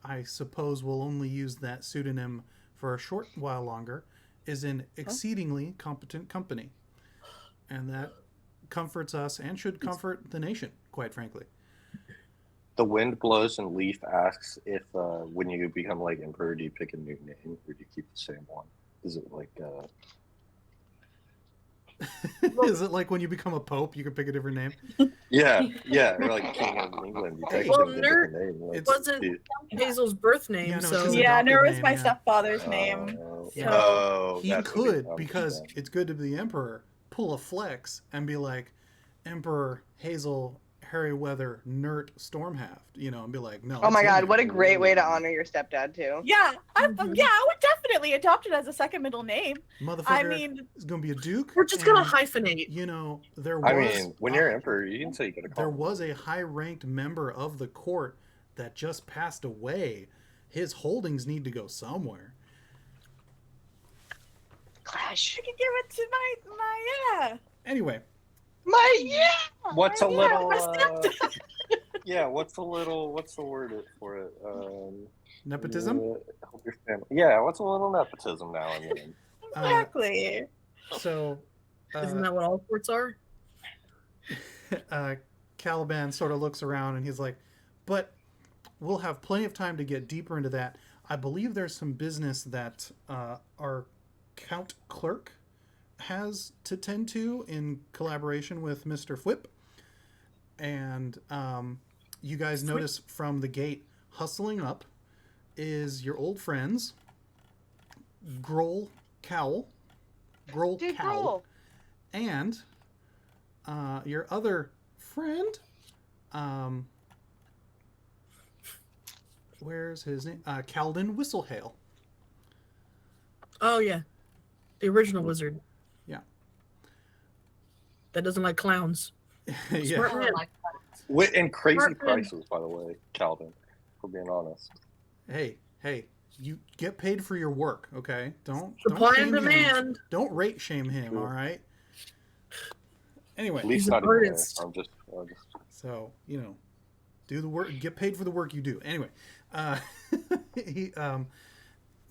I suppose will only use that pseudonym for a short while longer, is in exceedingly competent company. And that comforts us and should comfort the nation, quite frankly. The wind blows and Leif asks if when you become like emperor, do you pick a new name or do you keep the same one? Is it like Is it like when you become a pope, you can pick a different name? yeah, or like king of England, you technically Well, get a Nerd different name. Like, wasn't Hazel's birth name, Yeah, no, it's so his Yeah, adopted Nur was name, my yeah. stepfather's name. Yeah. Oh, He that's could, what because yeah. it's good to be the emperor, pull a flex and be like, Emperor Hazel Harryweather Nert Stormhaft, and be like, no. Oh my it's god, him. what a great way to honor your stepdad too. Yeah, I Mhm. would definitely adopt it as a second middle name. Motherfucker I mean, is going to be a duke. we're just gonna and, hyphenate. There was... I mean, when you're emperor, you can say you gotta call There him. was a high-ranked member of the court that just passed away. His holdings need to go somewhere. Clash. I could give it to my Anyway, What's a little? my What's the word for it? nepotism. Help your family. Yeah, what's a little nepotism now and then? exactly. So, Isn't that what all courts are? Caliban sort of looks around and he's like, but we'll have plenty of time to get deeper into that. I believe there's some business that our Count Clerk has to tend to in collaboration with Mr. Fwip. And you guys notice from the gate hustling up is your old friends, Grohl Cowl, Dude, Grohl. and your other friend, Where's his name? Calden Whistlehail. Oh yeah, the original wizard. Yeah. That doesn't like clowns. Yeah. Smart man. And crazy Smart man. prices, by the way, Calvin, for being honest. Hey, you get paid for your work, okay? Don't Supply shame and him. demand. Don't rate shame him, True. all right? Anyway, At least He's an not even there. artist. I'm just so do the work, get paid for the work you do. Anyway,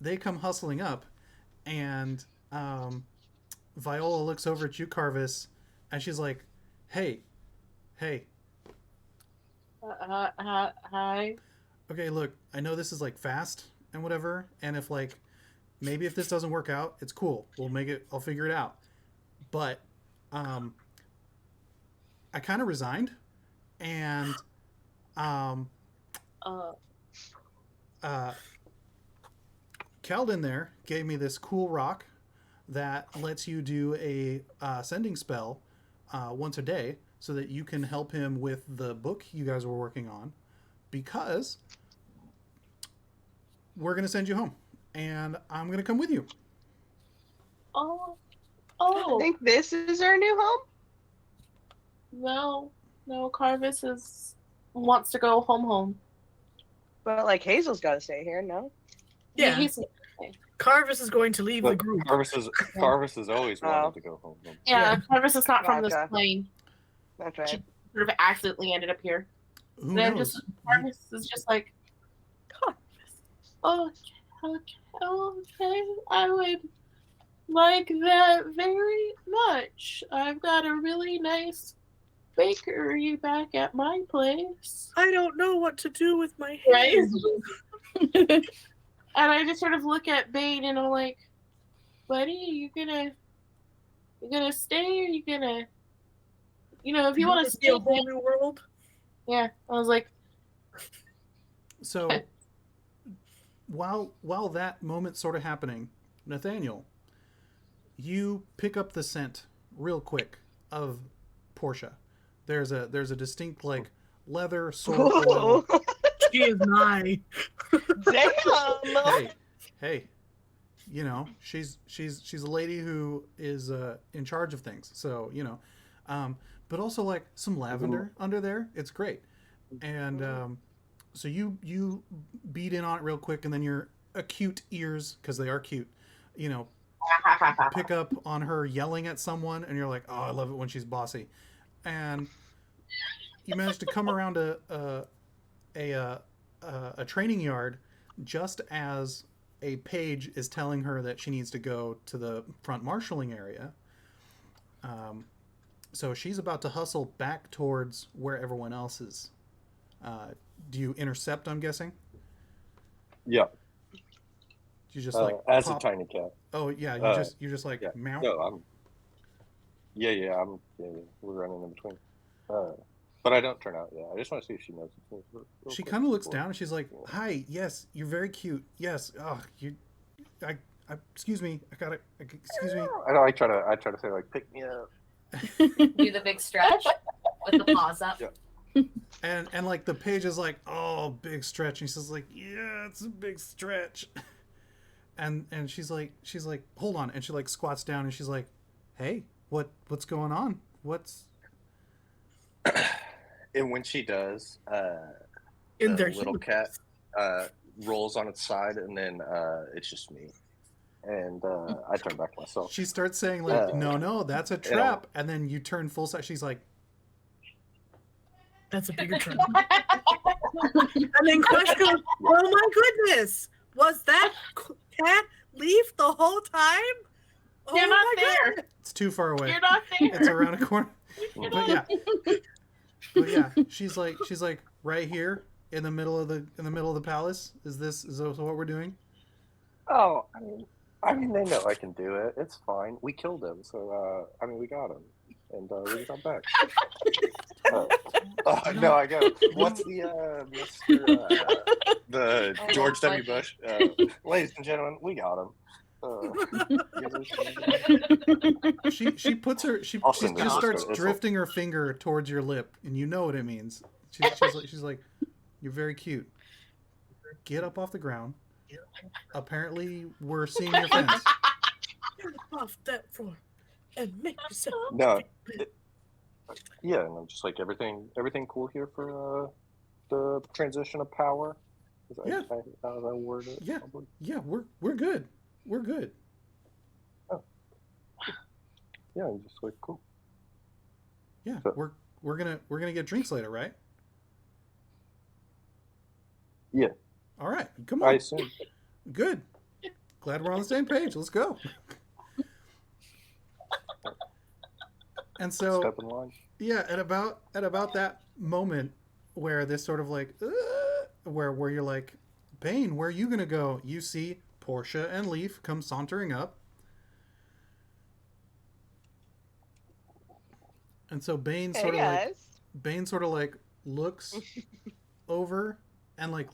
they come hustling up, and Viola looks over at you, Karvis, and she's like, "Hey, Hi. okay, look, I know this is like fast and whatever, and if like maybe if this doesn't work out, it's cool. I'll figure it out. But I kind of resigned, and Calden there gave me this cool rock that lets you do a sending spell once a day, so that you can help him with the book you guys were working on, because we're going to send you home, and I'm going to come with you. Oh. I think this is our new home. No, Karvis wants to go home. But like Hazel's got to stay here. No. Yeah. He's, Karvis is going to leave the But group. Karvis has always wanted to go home. yeah, Karvis is not from this Gotcha. plane. That's right. She sort of accidentally ended up here. Who And then knows? Karvis is just like, okay, I would like that very much. I've got a really nice bakery back at my place. I don't know what to do with my Right? hands. And I just sort of look at Bane and I'm like, buddy, you gonna stay or you gonna, if you want to stay, a whole new world. yeah. I was like, So while that moment's sort of happening, Nathaniel, you pick up the scent real quick of Portia. There's a distinct like leather sword oil. Whoa. She is nigh. Damn. Hey, she's a lady who is in charge of things. So but also like some lavender under there. It's great. And so you beat in on it real quick, and then your acute ears, because they are cute, pick up on her yelling at someone, and you're like, oh, I love it when she's bossy. And you manage to come around a training yard just as a page is telling her that she needs to go to the front marshalling area. So she's about to hustle back towards where everyone else is. Do you intercept, I'm guessing? Yeah. You just like as pop... a tiny cat. Oh yeah, you just like yeah. meow. No, we're running in between. But I don't turn out. Yeah, I just want to see if she knows. She kind of looks down and she's like, "Hi, yes, you're very cute. Yes, excuse me, excuse me." I know. I try to say like, pick me up. Do the big stretch with the paws up. Yeah. And like the page is like, "Oh, big stretch." And she says like, "Yeah, it's a big stretch." And she's like, "Hold on." And she like squats down and she's like, "Hey, what's going on? What's..." And when she does, In the their little cat rolls on its side, and then it's just me. And I turn back myself. She starts saying like, "No, that's a trap." And then you turn full side. She's like, That's a bigger trap. And then Klesh goes, oh my goodness, was that cat Leif the whole time? Oh you're not my there. God. "It's too far away. You're not there. It's around a corner." But yeah, she's like right here in the middle of the palace. Is this what we're doing? Oh, I mean, they know I can do it. It's fine. We killed him, so we got him, and we got back. No, I go. What's the Mr. The George W. Bush? Ladies and gentlemen, we got him. She puts her. She I'll send just this. starts It's- drifting her finger towards your lip, and you know what it means. she's like, you're very cute. Get up off the ground. Apparently, we're seeing your fence. Off that floor and make yourself. No. Yeah, and I'm just like, everything cool here for the transition of power? Is that, Yeah. how that word it? Yeah. Probably? Yeah, we're good. We're good. Yeah, I'm just like, cool. Yeah, So- we're gonna get drinks later, right? Yeah. All right, come I on. assume. Good. Glad we're on the same page. Let's go. And so, Step in line. yeah, at about that moment where this sort of like where you're like, Bane, where are you gonna go? You see Portia and Leif come sauntering up. And so Bane Hey sort of like guys. Bane sort of like looks over and like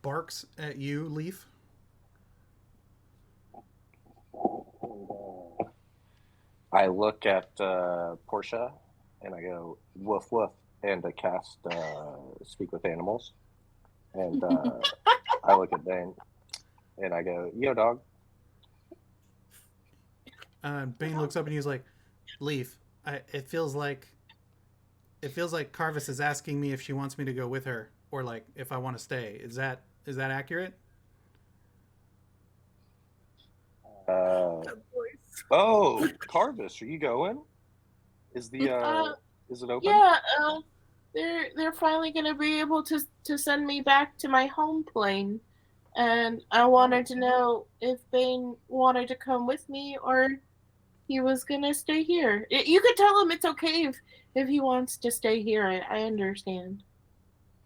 barks at you, Leif. I look at Portia and I go, woof woof, and I cast Speak with Animals. And I look at Bane and I go, yo, dog. Bane looks up and he's like, Leif, it feels like Karvis is asking me if she wants me to go with her or like if I want to stay. Is that accurate? Oh, Karvis, are you going? Is the is it open? Yeah, they're finally gonna be able to send me back to my home plane, and I wanted to know if Bane wanted to come with me or he was gonna stay here. You could tell him it's okay if he wants to stay here. I understand.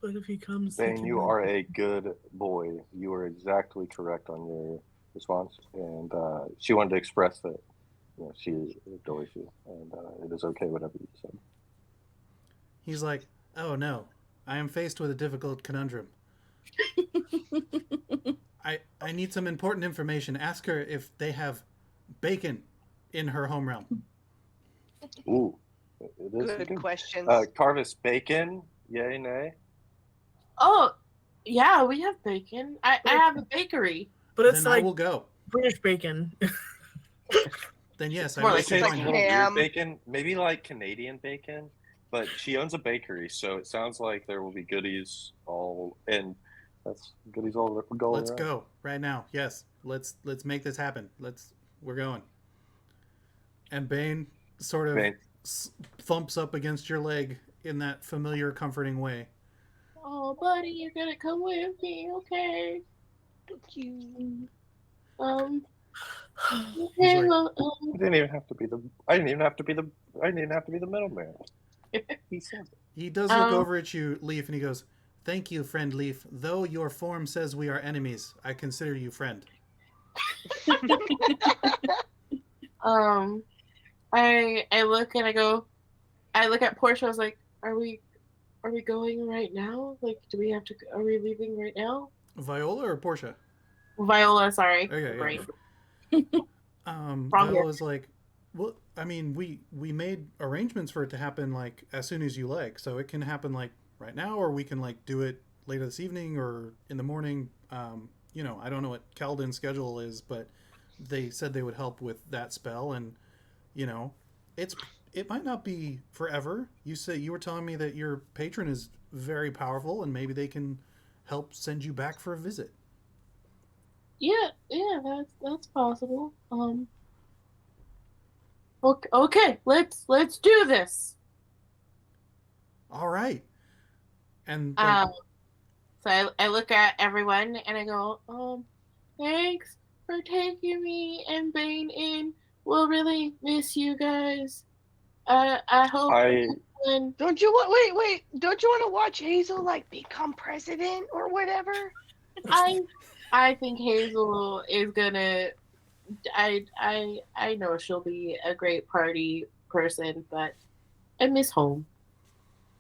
But if he comes, Bane, you are a good boy. You are exactly correct on your response, and she wanted to express that she adores you, and it is okay whatever you said. He's like, oh no, I am faced with a difficult conundrum. I need some important information. Ask her if they have bacon in her home realm. Ooh, it is Good questions. Karvis, bacon? Yay, nay? Oh, yeah, we have bacon. I have a bakery. But it's Then I like will go. British bacon. Then yes, I More will like, say it's like a join little her. ham. weird bacon, maybe like Canadian bacon, but she owns a bakery, so it sounds like there will be goodies all going Let's around. go right now. Yes, let's make this happen. We're going. And Bane sort of Bane. thumps up against your leg in that familiar, comforting way. Oh, buddy, you're gonna come with me, okay? Thank you. Okay, like- well, I didn't even have to be the middleman. He said it. He does look over at you, Leif, and he goes, "Thank you, friend Leif. Though your form says we are enemies, I consider you friend." I look and I look at Portia. I was like, are we going right now? Like, are we leaving right now? Viola or Portia? Viola, sorry. Okay, Brain. Viola here. was like, well, I mean, we made arrangements for it to happen like as soon as you like, so it can happen like right now, or we can like do it later this evening or in the morning. I don't know what Kalden's schedule is, but they said they would help with that spell, and it might not be forever. You were telling me that your patron is very powerful, and maybe they can help send you back for a visit. Yeah, that's possible. Okay, let's do this. All right. And So I look at everyone and I go, thanks for taking me and Bane in. We'll really miss you guys. I hope when Don't you want wait? Don't you want to watch Hazel like become president or whatever? I think Hazel is gonna. I know she'll be a great party person, but I miss home.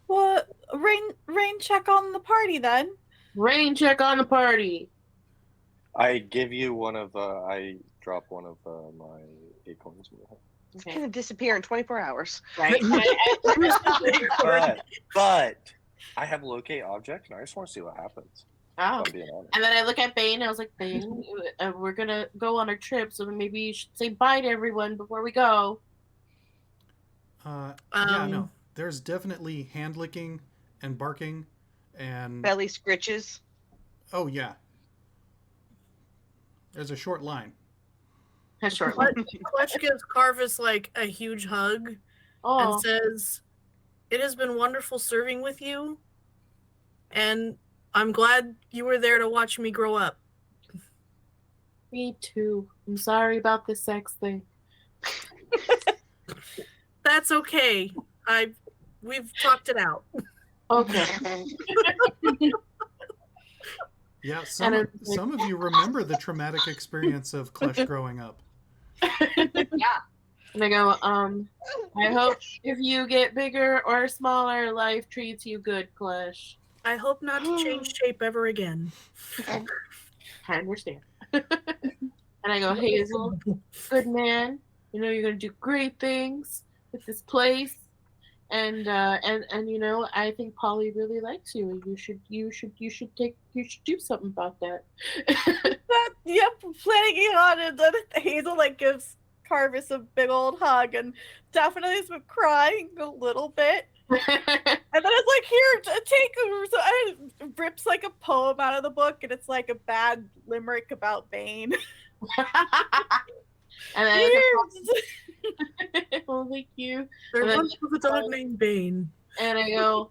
Well, rain check on the party then. Rain check on the party. I give you I drop one of my acorns in your hand. It's gonna disappear in 24 hours. Right. But I have locate object, and I just want to see what happens. Oh. If I'm being honest. And then I look at Bane, and I was like, Bane, we're gonna go on our trip, so maybe you should say bye to everyone before we go. Yeah, no. There's definitely hand licking and barking and Belly scritches. oh yeah. There's a short line. A short one. Klesh gives Karvis like a huge hug Oh, and says, "It has been wonderful serving with you, and I'm glad you were there to watch me grow up." me too. I'm sorry about the sex thing. That's okay. We've talked it out. Okay. Yeah, some of you remember the traumatic experience of Klesh growing up. Yeah. And I go, I hope if you get bigger or smaller, life treats you good, Klesh. I hope not to change shape ever again. I understand. And I go, Hazel, good man. You know you're gonna do great things with this place. And you know, I think Polly really likes you, and you should do something about that. Yep, planning on it. Then Hazel like gives Karvis a big old hug and definitely has been crying a little bit. And then it's like, here, take so and it rips like a poem out of the book, and it's like a bad limerick about Bane. And then well, thank you. There And then- once was a dog named Bane. And I go,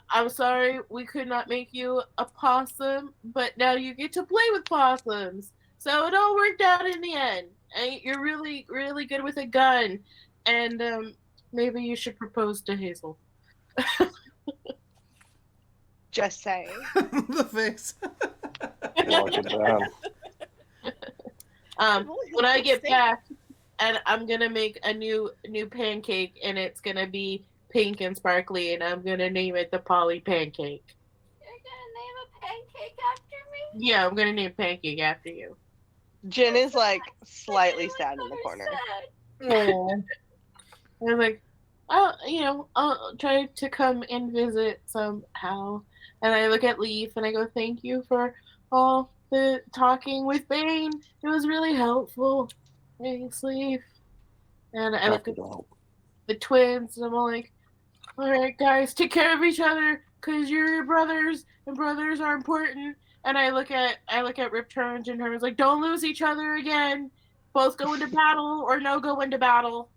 I'm sorry we could not make you a possum, but now you get to play with possums. So it all worked out in the end. And you're really, really good with a gun. And maybe you should propose to Hazel. Just saying. The face. Lock it down. When I get back, and I'm gonna make a new pancake, and it's gonna be pink and sparkly, and I'm gonna name it the Polly Pancake. You're gonna name a pancake after me? Yeah, I'm gonna name pancake after you. Jin is like slightly That's sad in what the I corner. said. I was like, oh, I'll try to come and visit somehow. And I look at Leif and I go, thank you for all the talking with Bane. It was really helpful. Thanks, Leif. And I look at the twins and I'm like, all right, guys, take care of each other because you're your brothers and brothers are important. And I look at Ripturin and Jinturim like, don't lose each other again. Both go into battle or no go into battle.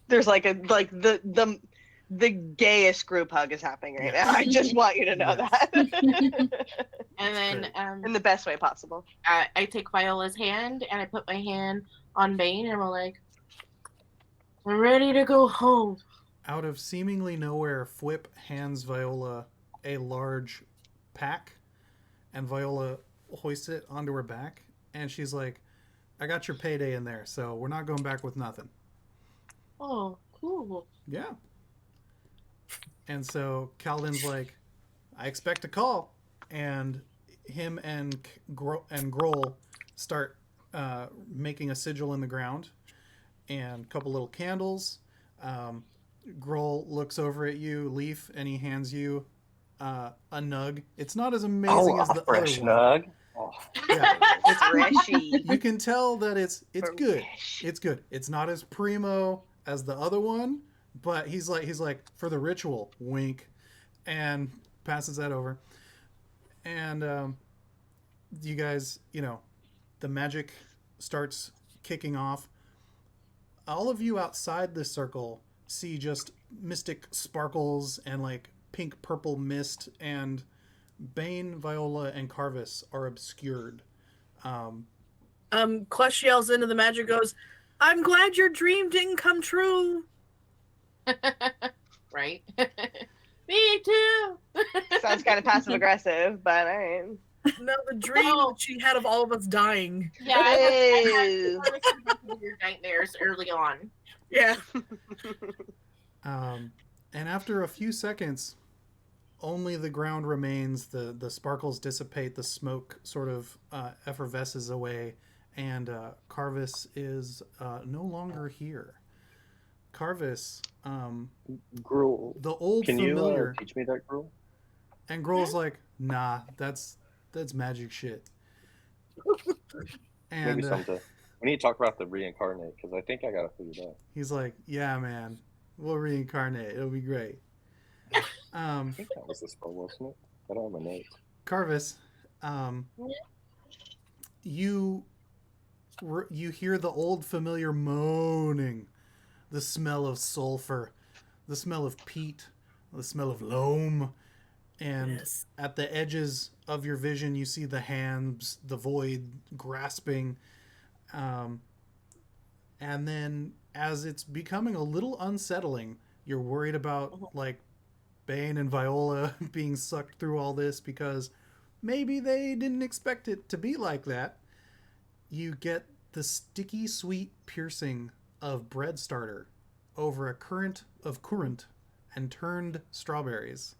There's like the gayest group hug is happening right now. I just want you to know that. And then In the best way possible. I take Viola's hand and I put my hand on Bane and we're like, I'm ready to go home. Out of seemingly nowhere, Fwip hands Viola a large pack, and Viola hoists it onto her back, and she's like, I got your payday in there, so we're not going back with nothing. Oh, cool. Yeah. And so Calden's like, I expect a call. And him and Grohl start making a sigil in the ground and a couple little candles. Grohl looks over at you, Leif, and he hands you a nug. It's not as amazing as the fresh other one. nug. Oh. Yeah, It's freshy. you can tell that it's good. Fresh. It's good. It's not as primo as the other one, but he's like for the ritual, wink, and passes that over. And you guys, the magic starts kicking off. All of you outside this circle see just mystic sparkles and like pink purple mist, and Bane, Viola, and Karvis are obscured. Klesh yells into the magic, goes, I'm glad your dream didn't come true. Right? Me too. Sounds kind of passive aggressive, but all right. No, the dream that she had of all of us dying. Yeah, I Hey. had some weird nightmares early on. Yeah. And after a few seconds, only the ground remains. The sparkles dissipate. The smoke sort of effervesces away, and Karvis is no longer here. Karvis, Gruel. the old Can you familiar, teach me that, Gruel? and Gruel's like, nah, that's magic shit. And Maybe someday. We need to talk about the reincarnate, because I think I got it figured out. he's like, yeah, man, we'll reincarnate. It'll be great. I think that was the spell, wasn't it? I don't have my notes. Karvis, you hear the old familiar moaning, the smell of sulfur, the smell of peat, the smell of loam, and Yes. at the edges of your vision you see the hands, the void grasping, and then as it's becoming a little unsettling, you're worried about like Bane and Viola being sucked through all this because maybe they didn't expect it to be like that. You get the sticky sweet piercing of bread starter over a current of currant and turned strawberries.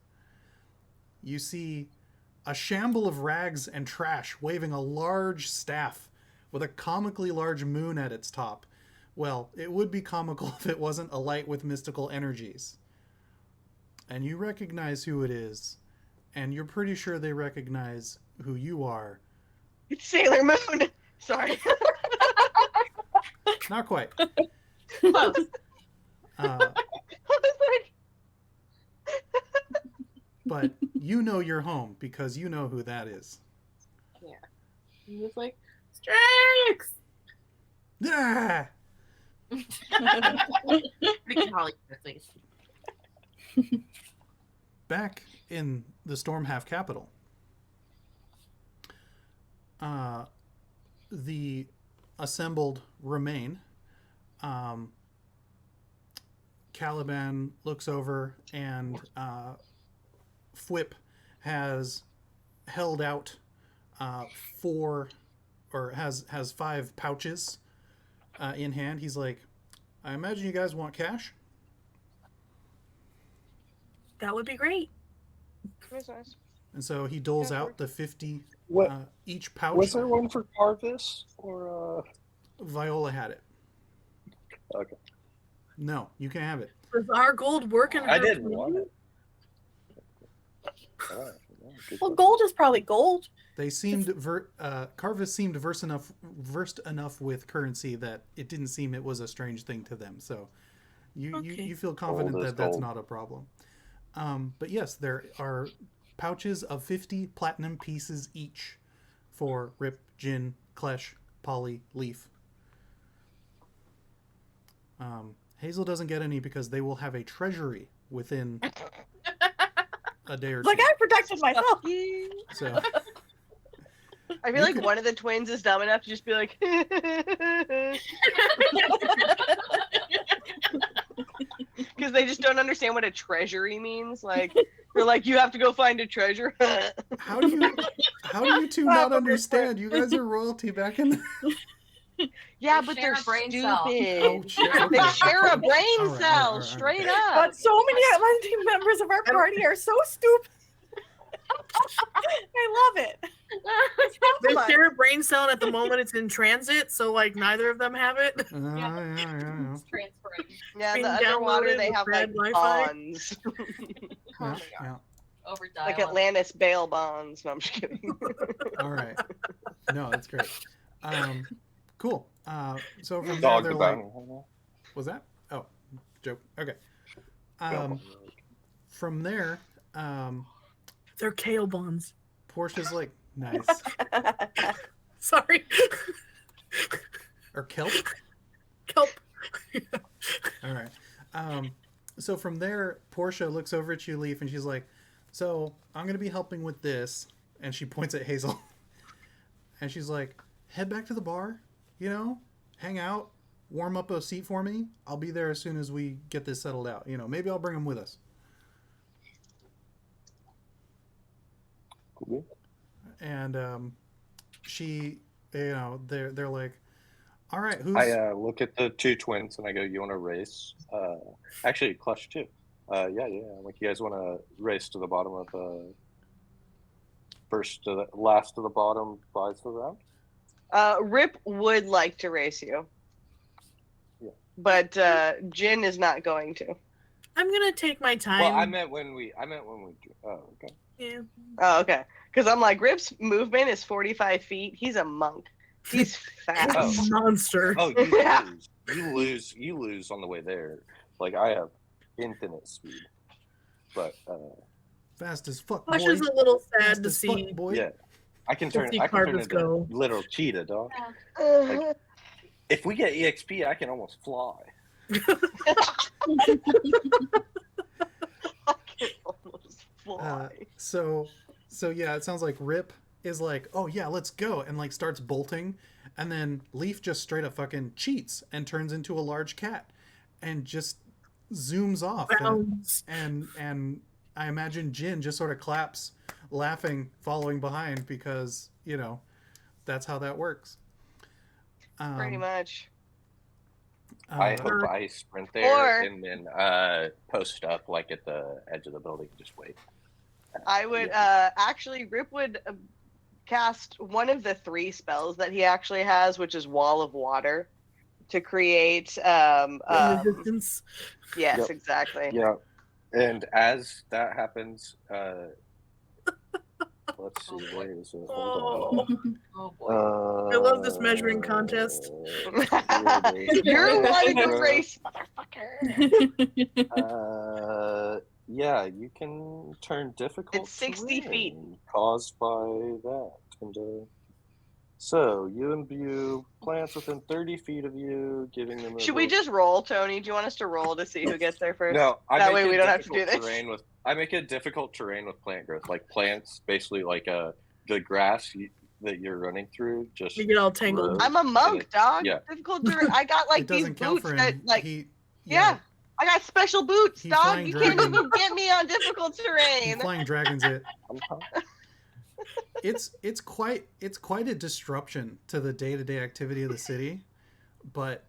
You see a shamble of rags and trash waving a large staff with a comically large moon at its top. Well, it would be comical if it wasn't alight with mystical energies. And you recognize who it is, and you're pretty sure they recognize who you are. It's Sailor Moon. Sorry. Not quite. Close. I was like, But you know you're home because you know who that is. He was like, Strix! Ah! Freaking Holly, please. Back in the Stormhalf capital, the assembled remain. Caliban looks over and Fwip has held out has 5 pouches in hand. He's like, I imagine you guys want cash? That would be great. that's nice. And so he doles out the 50 What each pouch. was there one for Karvis or? Viola had it. Okay. No, you can have it. Does our gold work in I her didn't plan? want it. All right. Good Well, one. gold is probably gold. They seemed Karvis seemed versed enough with currency that it didn't seem it was a strange thing to them. So you feel confident Gold is that that's gold. not a problem. But yes, there are pouches of 50 platinum pieces each for Rip, Jin, Klesh, Polly, Leif. Hazel doesn't get any because they will have a treasury within a day or two. Like I protected myself. So I feel You like could- one of the twins is dumb enough to just be like, because they just don't understand what a treasury means. Like they're like, you have to go find a treasure. how do you two not understand? You guys are royalty back in the... Yeah, They but share they're a brain cell. stupid. Oh, shit. They Okay. share a brain All right, cell, all right. straight up. But so many Atlantic members of our party are so stupid. I love it. They Come on. share a brain cell, and at the moment it's in transit, so like neither of them have it. Yeah. It's transferring. Yeah, being the underwater downloaded they with have like red Wi-Fi. bonds, Yeah. Over like dial-up. Atlantis bail bonds. No, I'm just kidding. All right. No, that's great. Cool. So from there, Dog they're the like, bounty hunter. was that? Oh, joke. Okay. Yeah. From there, They're kale bonds. Portia's like, nice. Sorry. Or kelp. Kelp. All right. So from there, Portia looks over at you, Leif, and she's like, so I'm going to be helping with this. And she points at Hazel. And she's like, head back to the bar, hang out, warm up a seat for me. I'll be there as soon as we get this settled out. Maybe I'll bring them with us. Cool. And she, they're like, all right, who's... I look at the 2 twins and I go, you want to race? Actually, Klesh too. Yeah. Like, you guys want to race to the bottom of last to the bottom buys the round? Rip would like to race you. Yeah. But Jin is not going to. I'm gonna take my time. Well, I meant when we. Oh, okay. Yeah. Oh, okay. Because I'm like, Rip's movement is 45 feet. He's a monk. He's fast. Oh. Monster. Oh, you Yeah. lose. You lose on the way there. Like I have infinite speed, but Fast as fuck, Flesh boy. is a little sad Fast to as fuck, see. boy. yeah, I can turn. see I can turn Karvis into go. little cheetah, dog. Uh, If we get EXP, I can almost fly. I can almost fly. So yeah, it sounds like Rip is like, oh yeah, let's go, and like starts bolting, and then Leif just straight up fucking cheats and turns into a large cat, and just zooms off, Bounds. and I imagine Jin just sort of claps, laughing, following behind because that's how that works. Pretty much. I hope I sprint there Or- and then post up like at the edge of the building and just wait. I would actually Rip would cast one of the 3 spells that he actually has, which is Wall of Water, to create Resistance. yes, Yep. exactly. Yeah, and as that happens, let's see, where is it? Hold on. Oh boy. I love this measuring contest. You're wanting to race, motherfucker. Yeah, you can turn difficult. It's 60 feet. terrain caused by that. And so you imbue plants within 30 feet of you, giving them. Should we just roll, Tony? Do you want us to roll to see who gets there first? No, That way we don't have to do this. I make a difficult terrain with plant growth, like plants, basically like the grass that you're running through. Just You get all tangled. grows. I'm a monk, dog. Yeah. Difficult to. I got like it these doesn't count boots for him. that like Yeah, I got special boots, He dog. flying You can't dragon. even get me on difficult terrain. Flying dragons it. Uh-huh. It's quite a disruption to the day-to-day activity of the city, but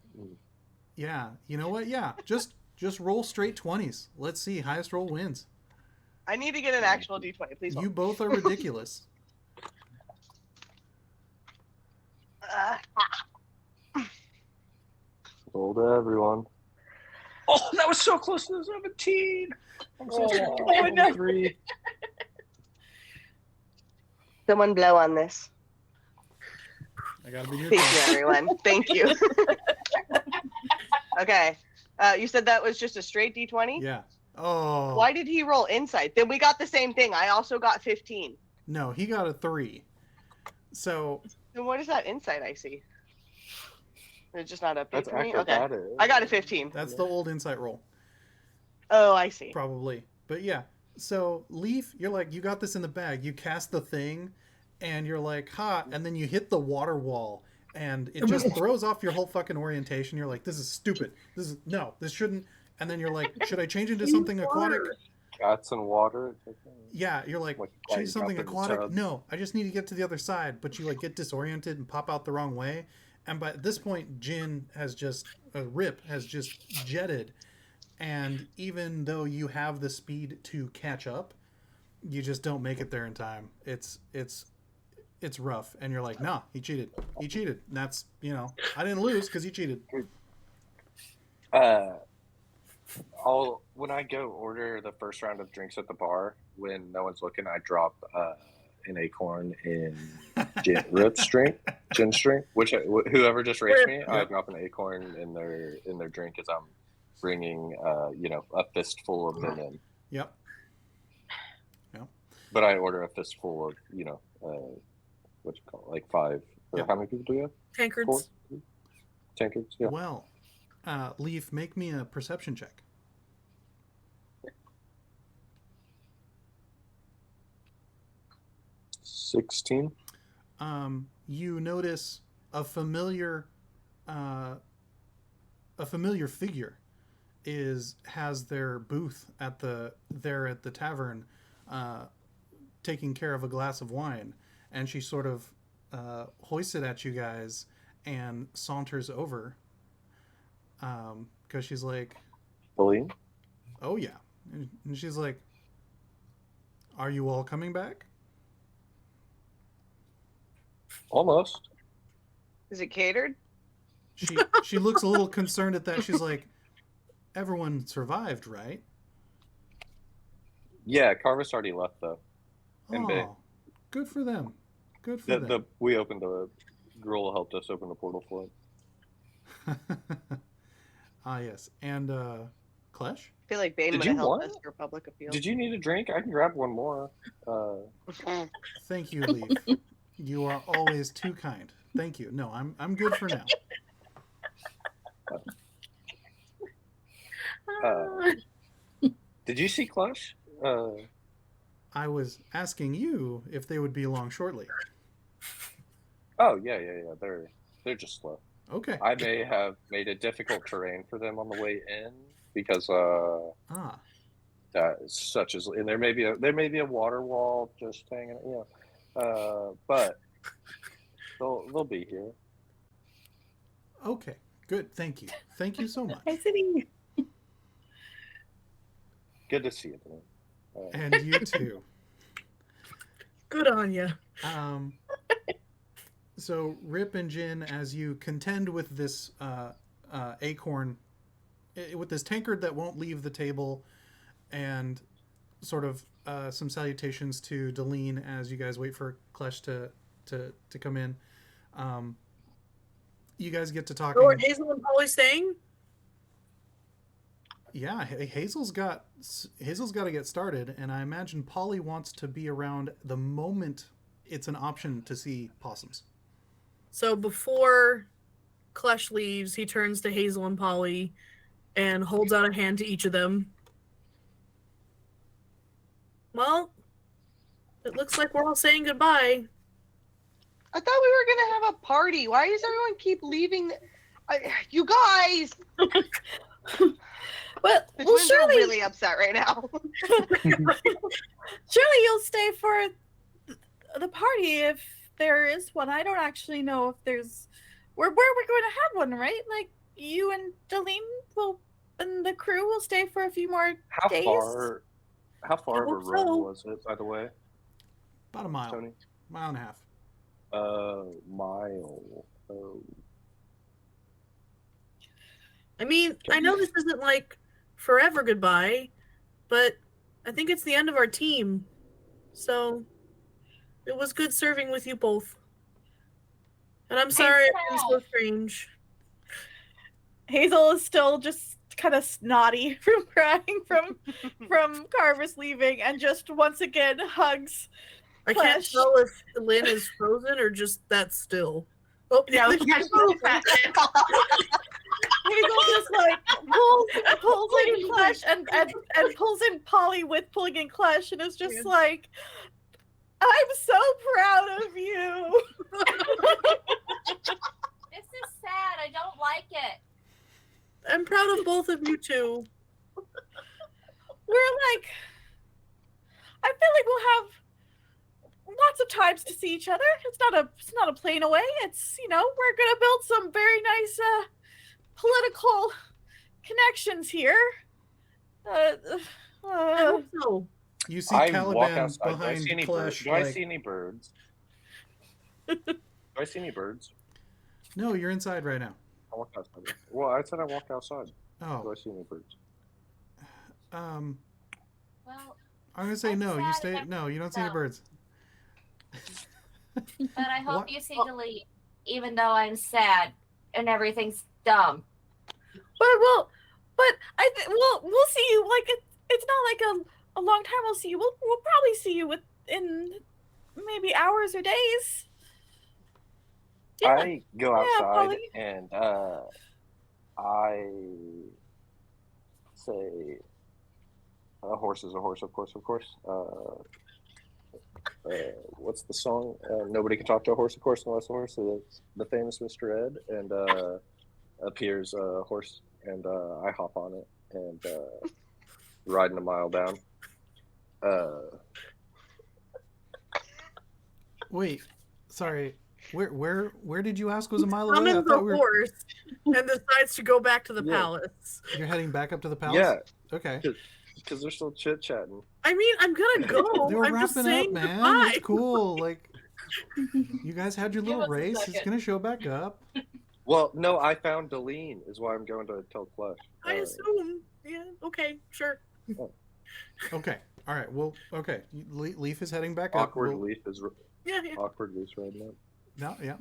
yeah, you know what? Yeah, just roll straight 20s. Let's see, highest roll wins. I need to get an actual D20, please. You both are ridiculous. Roll to everyone. Oh, that was so close to the 17. I'm so sorry. 3. Someone blow on this. I gotta be your Thank you, everyone. Thank you. Okay. You said that was just a straight D20? Yeah. Oh. Why did he roll insight? Then we got the same thing. I also got 15. No, he got a 3. So Then what is that insight I see? It's just not updated That's for me? actually Okay. that is. I got a 15. that's the old insight roll, Oh, I see. probably. But yeah. So Leif, you're like, you got this in the bag. You cast the thing, and you're like, ha, and then you hit the water wall, and it just throws off your whole fucking orientation. You're like, this is stupid. This shouldn't. And then you're like, should I change into something aquatic? Cats and water. Yeah, you're like, Like, change something drop in the aquatic. tub. No, I just need to get to the other side. But you like get disoriented and pop out the wrong way. And by this point, Rip has just jetted. And even though you have the speed to catch up, you just don't make it there in time. It's rough. And you're like, nah, he cheated. He cheated. And that's, I didn't lose because he cheated. When I go order the first round of drinks at the bar, when no one's looking, I drop an acorn in Rip's drink, Jin's drink. Whoever just raced me, I drop an acorn in their drink as I'm bringing a fistful of them in. Yep. But I order a fistful of what you call it, like 5. Or Yep. how many people do you have? 4 Tankards. tankards. Yeah. Well, Leif, make me a perception check. 16. You notice a familiar figure has their booth at the tavern, taking care of a glass of wine, and she sort of hoists it at you guys and saunters over, because she's like, Pauline? oh yeah, and she's like, are you all coming back? Almost. Is it catered? She looks a little concerned at that. She's like, everyone survived, right? Yeah, Karvis already left though. And Bay. Oh, good for them. Good for them. We opened the girl helped us open the portal for it. Ah, yes. And Klesh? I feel like Bane Did would you have helped want? us for public appeal. Did you need a drink? I can grab one more. Thank you, Leif. You are always too kind. Thank you. No, I'm good for now. Did you see Klesh? I was asking you if they would be along shortly. Oh yeah. They're just slow. Okay. I may have made it difficult terrain for them on the way in because that is such as, and there may be a water wall just hanging, but they'll be here. Okay. Good. Thank you. Thank you so much. Hi, City. Good to see you, man. And you too. Good on you. So Rip and Jin, as you contend with this acorn, with this tankard that won't leave the table, and sort of some salutations to Deline as you guys wait for Klesh to come in. You guys get to talking. Oh, are Hazel and Polly staying? Yeah, Hazel's got to get started, and I imagine Polly wants to be around the moment it's an option to see possums. So before Klesh leaves, he turns to Hazel and Polly and holds out a hand to each of them. Well, it looks like we're all saying goodbye. I thought we were gonna have a party. Why does everyone keep leaving? You guys! Well, The twins are surely, really upset right now. surely you'll stay for the party if there is one. I don't actually know if there's where we're going to have one, right? Like you and Deline and the crew will stay for a few more days. How far of a run was it, by the way? About a mile. Tony? Mile and a half. Mile. Oh. I mean, I know this isn't like forever goodbye, but I think it's the end of our team. So it was good serving with you both. And I'm sorry I've been so strange. Hazel is still just kind of snotty from crying from Karvis leaving, and just once again hugs. I can't Klesh. tell if Lynn is frozen or just that still. Oh, Yeah, yeah, she's frozen. Hazel just like pulls in Klesh and pulls in Polly with pulling in Klesh, and is just like, I'm so proud of you. This is sad. I don't like it. I'm proud of both of you too. We're like, I feel like we'll have lots of times to see each other. It's not a plane away. It's, we're gonna build some very nice political connections here. I hope so. You see I walk Caliban outside. behind Klesh. Do I see any birds? Do I see any birds? No, you're inside right now. I walk outside. Well, I said I walk outside. Do Oh, I see any birds? um, Well, I'm gonna say I'm no. You sad stay. and No, you don't see any no. birds. but I hope What? you see Delete, even though I'm sad and everything's dumb. But we'll see you. Like it's not like a long time. We'll see you. We'll probably see you in maybe hours or days. Yeah. I go outside Polly. and I say, a horse is a horse, of course. What's the song? Nobody can talk to a horse, of course, unless a horse. So that's the famous Mr. Ed, and appears a horse, and I hop on it and riding a mile down. Wait, sorry. Where did you ask was a mile away? I Summons a thought horse and decides to go back to the Yeah. palace. you're heading back up to the palace. Yeah, Okay. because they're still chit chatting. I mean, I'm gonna go. They were I'm just wrapping saying up, man. goodbye. It's cool. Like, You guys had your Give little us a race. It's second. gonna show back up. Well, no, I found Deline, is why I'm going to tell Klesh. I assume. Yeah. Okay. Sure. Okay. All right. Well. Okay. Leif is heading back up. Awkward Leaf is Yeah. Yeah. awkward Leaf right now. No. Yeah.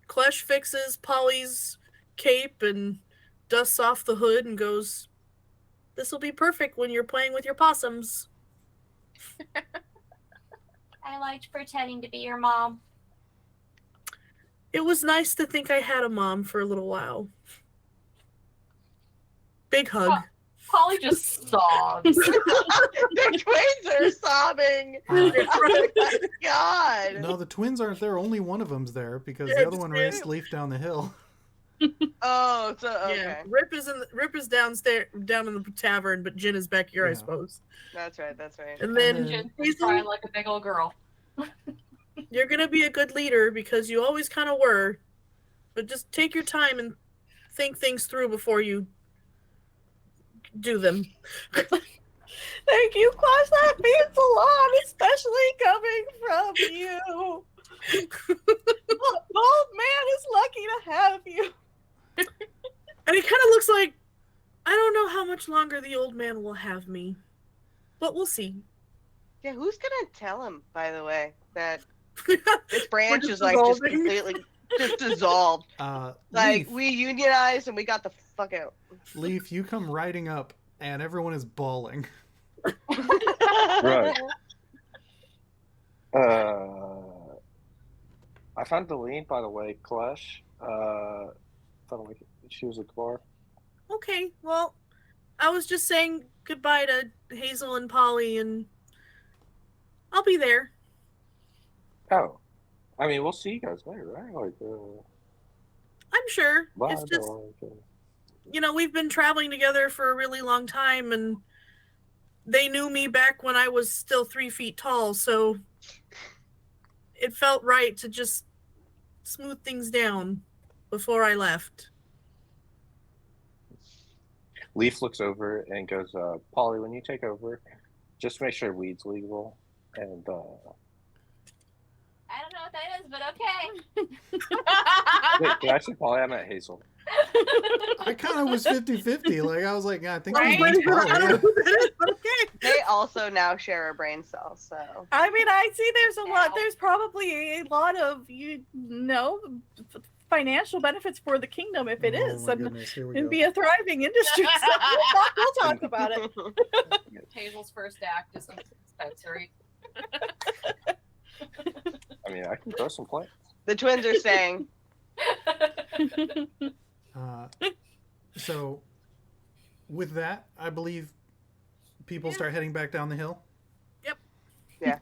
Klesh fixes Polly's cape and dusts off the hood and goes, "This will be perfect when you're playing with your possums." I liked pretending to be your mom. It was nice to think I had a mom for a little while. Big hug. Polly just sobs. The twins are sobbing. Oh my god. No, the twins aren't there. Only one of them's there because Yeah, the other one it's- raced Leif down the hill. Oh, so okay. Yeah, Rip is downstairs, down in the tavern, but Jin is back here, I Yeah. suppose. That's right. That's right. And then then- Jin's Hazel, crying like a big old girl. you're gonna be a good leader because you always kind of were, but just take your time and think things through before you do them. Thank you, Klesh. That means a lot, especially coming from you. The old man is lucky to have you. And it kind of looks like I don't know how much longer the old man will have me, but we'll see. Yeah, who's gonna tell him, by the way, that this branch just is like just dissolving. completely just dissolved? Like Leif, we unionized and we got the fuck out. Leif, you come riding up, and everyone is bawling. Right. I found Deline, by the way, Klesh. Thought she was a car. Okay, well, I was just saying goodbye to Hazel and Polly, and I'll be there. Oh. I mean, we'll see you guys later, right? Like, I'm sure. bye. It's just, or, we've been traveling together for a really long time, and they knew me back when I was still 3 feet tall, so it felt right to just smooth things down before I left. Leaf looks over and goes, Polly, when you take over, just make sure weed's legal. And I don't know what that is, but okay. wait, did I say Polly? I meant Hazel. I kind of was 50-50. Like, I was like, yeah, I think Right? he means I don't know Polly. who that is, but okay. They also now share a brain cell, so I mean, I see there's a lot. Ow. There's probably a lot of financial benefits for the kingdom if it Oh is, my and goodness, here we it'd go. be a thriving industry. So we'll talk about it. Hazel's first act is a dispensary. I mean, I can grow some plants. the twins are saying, So, with that, I believe people start heading back down the hill. Yep. Yeah.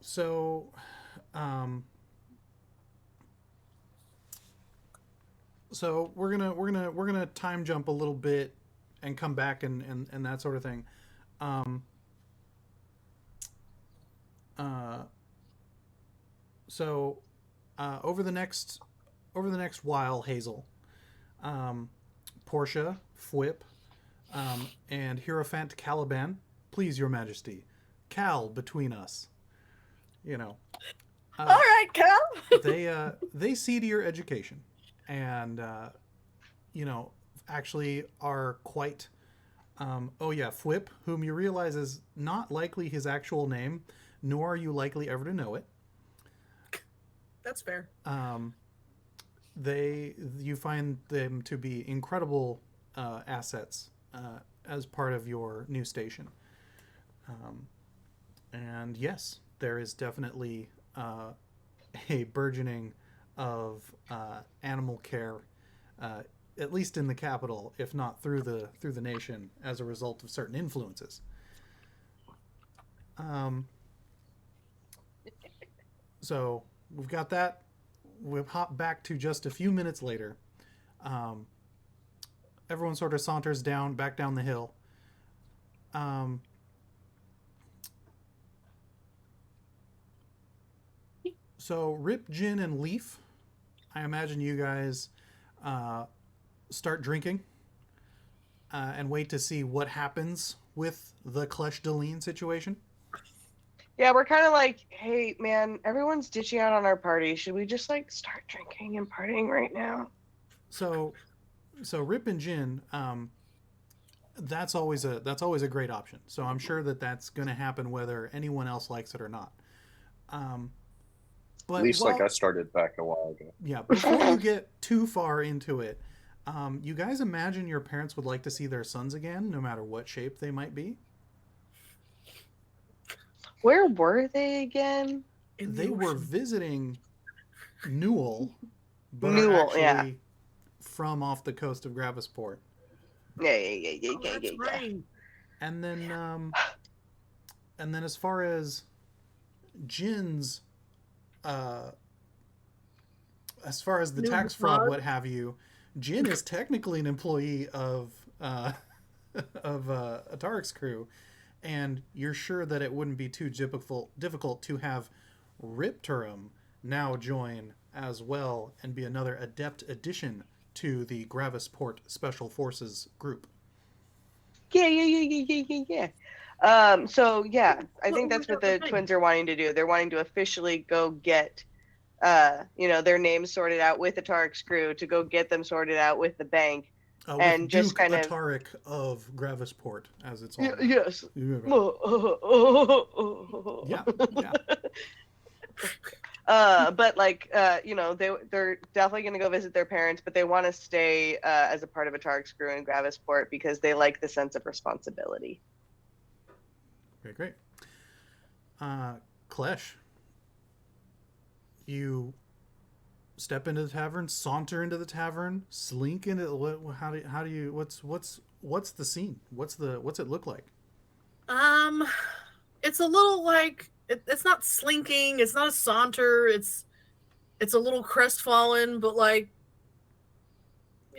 So, so we're gonna time jump a little bit and come back and that sort of thing. So over the next while, Hazel, Portia, Fwip, and Hierophant Caliban, please, Your Majesty, Cal between us. All right, Cal. They see to your education, and actually are quite. Fwip, whom you realize is not likely his actual name, nor are you likely ever to know it. That's fair. You find them to be incredible assets as part of your new station. And yes, there is definitely a burgeoning of animal care, at least in the capital, if not through the nation, as a result of certain influences. So we've got that. We'll hop back to just a few minutes later. Everyone sort of saunters back down the hill. So Rip, Jin, and Leif, I imagine you guys start drinking. and wait to see what happens with the Klesh Deline situation. Yeah, we're kind of like, hey, man, everyone's ditching out on our party. Should we just like start drinking and partying right now? So Rip and Jin, that's always a great option. So I'm sure that's going to happen whether anyone else likes it or not. But At least like I started back a while ago. Yeah, before you get too far into it, you guys imagine your parents would like to see their sons again, no matter what shape they might be? Where were they again? They were visiting Newell, but are Newell, actually yeah. from off the coast of Gravisport. Yeah. That's right. And then as far as Jin's, as far as the tax fraud, what have you, Jin is technically an employee of Atarik's crew, and you're sure that it wouldn't be too difficult to have Ripturin now join as well and be another adept addition to the Gravisport Special Forces group. Yeah. So yeah, I think that's what the twins are wanting to do. They're wanting to officially go get, their names sorted out with the Atarik's crew, to go get them sorted out with the bank, and just Duke kind of Atarik of Gravisport, as it's all. Yes. Yeah. But like, they're definitely going to go visit their parents, but they want to stay as a part of Atarik's crew in Gravisport because they like the sense of responsibility. Okay, great. Klesh, you step into the tavern, saunter into the tavern, slink into what's the scene? What's it look like? It's a little like it's not slinking, it's not a saunter, it's a little crestfallen, but like,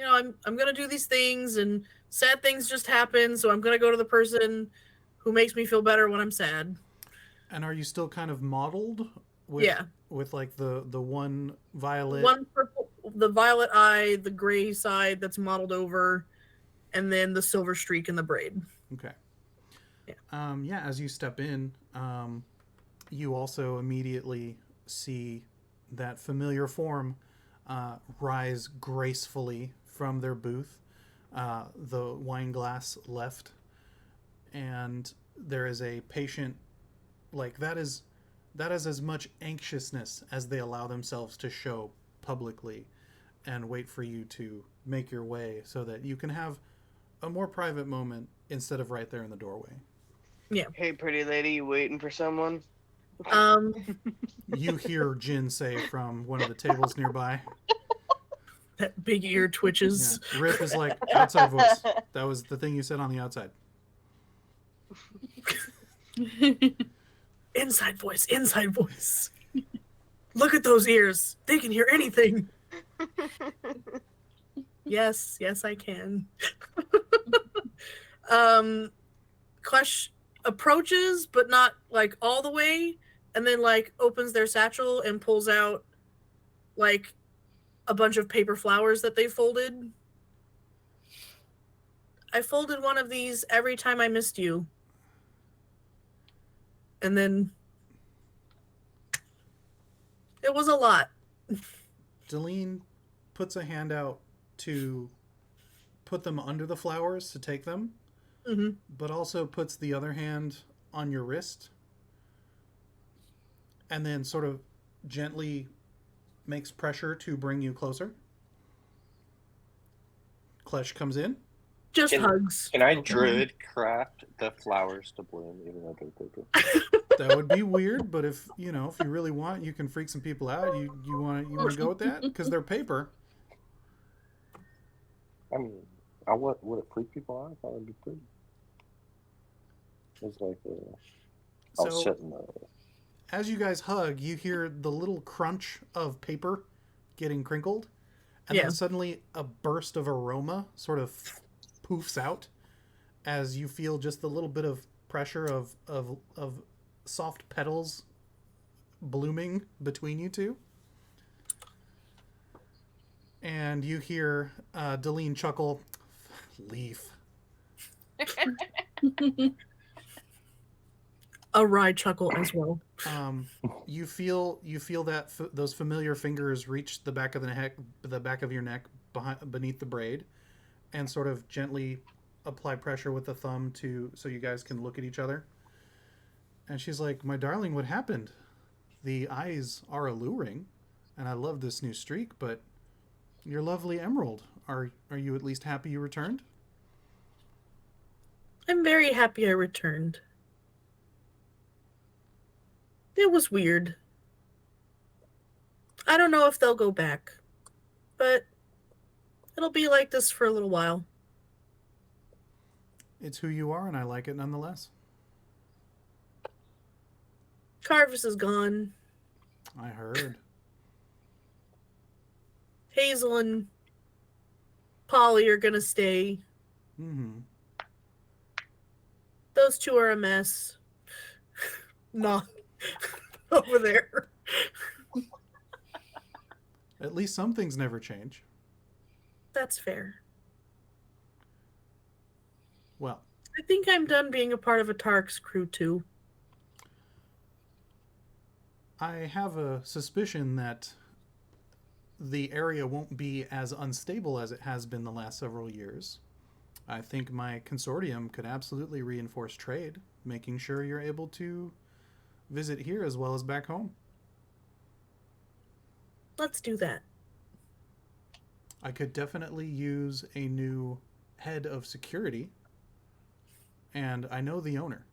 I'm gonna do these things and sad things just happen, so I'm gonna go to the person who makes me feel better when I'm sad. And are you still kind of modeled with like the one violet, one purple, the violet eye, the gray side that's modeled over, and then the silver streak in the braid. Okay. Yeah. As you step in, you also immediately see that familiar form rise gracefully from their booth, the wine glass left, and there is a patient, like that is as much anxiousness as they allow themselves to show publicly, and wait for you to make your way so that you can have a more private moment instead of right there in the doorway. Yeah. Hey, pretty lady, you waiting for someone? You hear Jin say from one of the tables nearby. That big ear twitches. Yeah. Rip is like, outside voice. That was the thing you said on the outside. Inside voice. Look at those ears. They can hear anything. Yes, I can. Klesh approaches, but not like all the way, and then like opens their satchel and pulls out like a bunch of paper flowers that they folded. I folded one of these every time I missed you. And then it was a lot. Deline puts a hand out to put them under the flowers to take them, but also puts the other hand on your wrist and then sort of gently makes pressure to bring you closer. Klesh comes in. Just hugs. Can I druid craft the flowers to bloom even though they're paper? That would be weird, but if you really want, you can freak some people out. You want to go with that because they're paper. I mean, would it freak people out? I thought it'd be pretty. It's like I'll sit in the. As you guys hug, you hear the little crunch of paper getting crinkled, and then suddenly a burst of aroma sort of poofs out as you feel just a little bit of pressure of soft petals blooming between you two. And you hear Deline chuckle, Leif, A wry chuckle as well. You feel that those familiar fingers reach the back of the back of your neck beneath the braid, and sort of gently apply pressure with the thumb so you guys can look at each other. And she's like, "My darling, what happened? The eyes are alluring, and I love this new streak, but your lovely emerald. Are you at least happy you returned?" I'm very happy I returned. It was weird. I don't know if they'll go back, but it'll be like this for a little while. It's who you are, and I like it nonetheless. Karvis is gone. I heard. Hazel and Polly are gonna stay. Mm-hmm. Those two are a mess. Not over there. At least some things never change. That's fair. Well, I think I'm done being a part of Atarik's crew too. I have a suspicion that the area won't be as unstable as it has been the last several years. I think my consortium could absolutely reinforce trade, making sure you're able to visit here as well as back home. Let's do that. I could definitely use a new head of security, and I know the owner.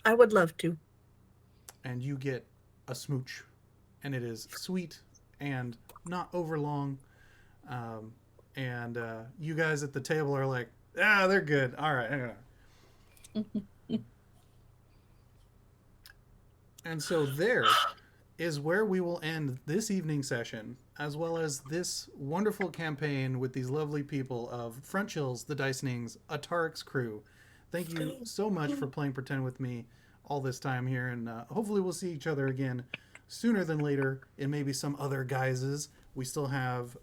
I would love to. And you get a smooch, and it is sweet and not overlong. And you guys at the table are like, they're good. All right. And so there is where we will end this evening session, as well as this wonderful campaign with these lovely people of Front Chills, the Dicenings, Atarik's crew. Thank you so much for playing Pretend with me all this time here, and hopefully we'll see each other again sooner than later in maybe some other guises. We still have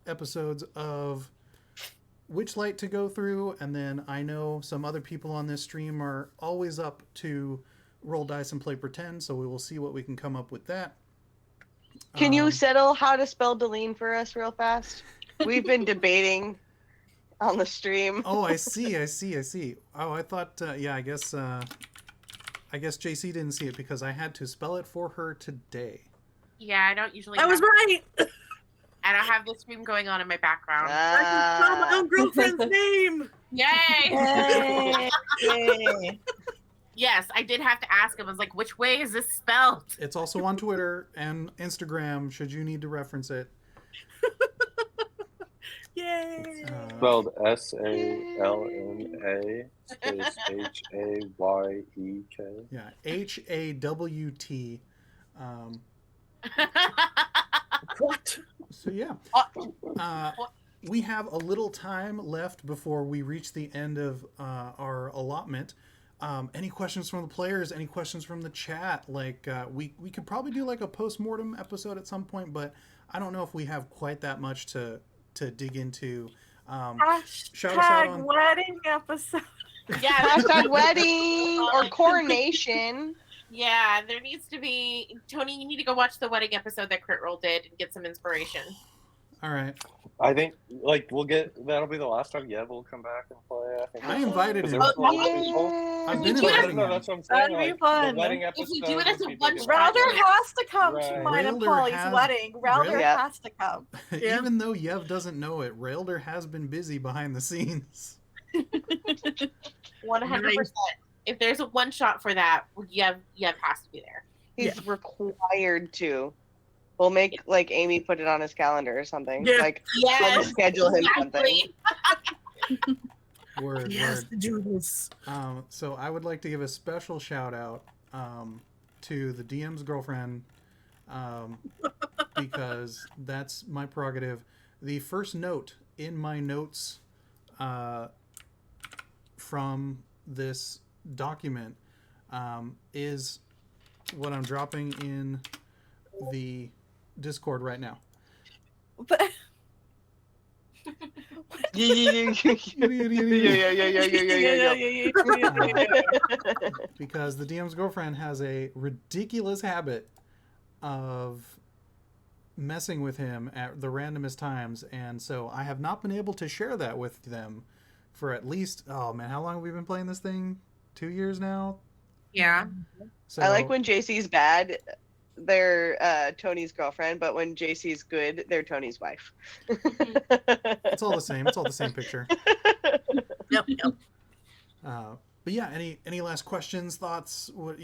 episodes of Witchlight to go through, and then I know some other people on this stream are always up to roll dice and play pretend, so we will see what we can come up with that. Can you settle how to spell Deline for us real fast? We've been debating on the stream. Oh, I see. Oh, I thought, I guess JC didn't see it because I had to spell it for her today. Yeah, I don't usually. I was right. I don't have the stream going on in my background. I can spell my own girlfriend's name. Yay! Yay. Yes, I did have to ask him. I was like, which way is this spelled? It's also on Twitter and Instagram, should you need to reference it. Yay! Spelled SALNA space HAYEK. Yeah, HAWT. What? So yeah, we have a little time left before we reach the end of our allotment. Any questions from the players? Any questions from the chat? Like we could probably do like a post-mortem episode at some point, but I don't know if we have quite that much to dig into. Shout us out on wedding episode. Yeah, Hashtag wedding or coronation. Yeah, there needs to be. Tony, you need to go watch the wedding episode that Crit Roll did and get some inspiration. All right. I think that'll be the last time Yev will come back and play. I think I invited him. I've been do it inviting him. That's what I'm saying. That'd be fun. The wedding If we episode do it as a would be one big. shot. Rowder has to come to Right. mine and Railder Polly's has- wedding. Rowder Railder- has to come. Yeah. Even though Yev doesn't know it, Railder has been busy behind the scenes. 100%. If there's a one shot for that, Yev has to be there. He's required to. We'll make like Amy put it on his calendar or something. Yeah. Like Yes, we'll schedule him something. exactly. Word. Yes, to do this. So I would like to give a special shout out to the DM's girlfriend because that's my prerogative. The first note in my notes from this document is what I'm dropping in the Discord right now. But Because the DM's girlfriend has a ridiculous habit of messing with him at the randomest times, and so I have not been able to share that with them for at least, oh man, how long have we been playing this thing? 2 years now? Yeah. So, I like when JC's bad, they're Tony's girlfriend, but when JC's good, they're Tony's wife. it's all the same. It's all the same picture. Yep. But yeah, any last questions, thoughts? What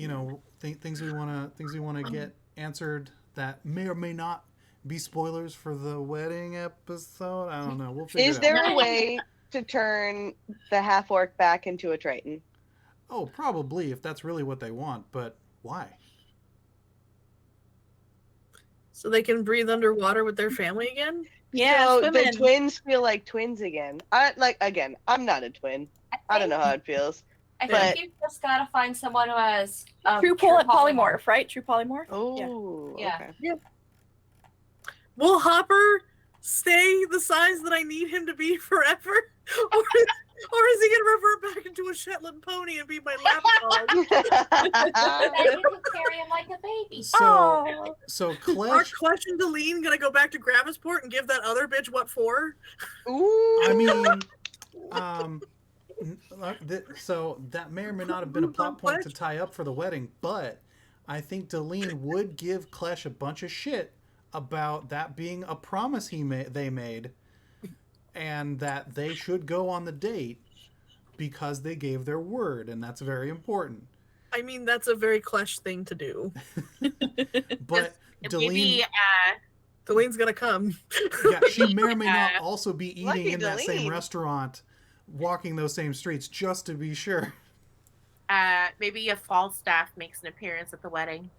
things we wanna get answered that may or may not be spoilers for the wedding episode? I don't know. We'll figure it out. Is there a way to turn the half orc back into a Triton? Oh, probably, if that's really what they want, but why? So they can breathe underwater with their family again? Yeah, so swimming. the twins feel like twins again. I'm not a twin. I don't know how it feels. I but- think you just gotta find someone who has True polymorph, right? True polymorph. Oh, Yeah. okay. Will Hopper stay the size that I need him to be forever? Or is he going to revert back into a Shetland pony and be my lap dog? And then you can carry him like a baby. So Are Klesh, Klesh and Deline going to go back to Gravisport and give that other bitch what for? Ooh. I mean, so that may or may not have been a plot point to tie up for the wedding, but I think Deline would give Klesh a bunch of shit about that being a promise they made, and that they should go on the date because they gave their word, and that's very important. I mean, that's a very Klesh thing to do. But Maybe, Deline's going to come. yeah, she may or may not also be eating Lucky in that same Deline. restaurant, walking those same streets, just to be sure. maybe a Falstaff makes an appearance at the wedding.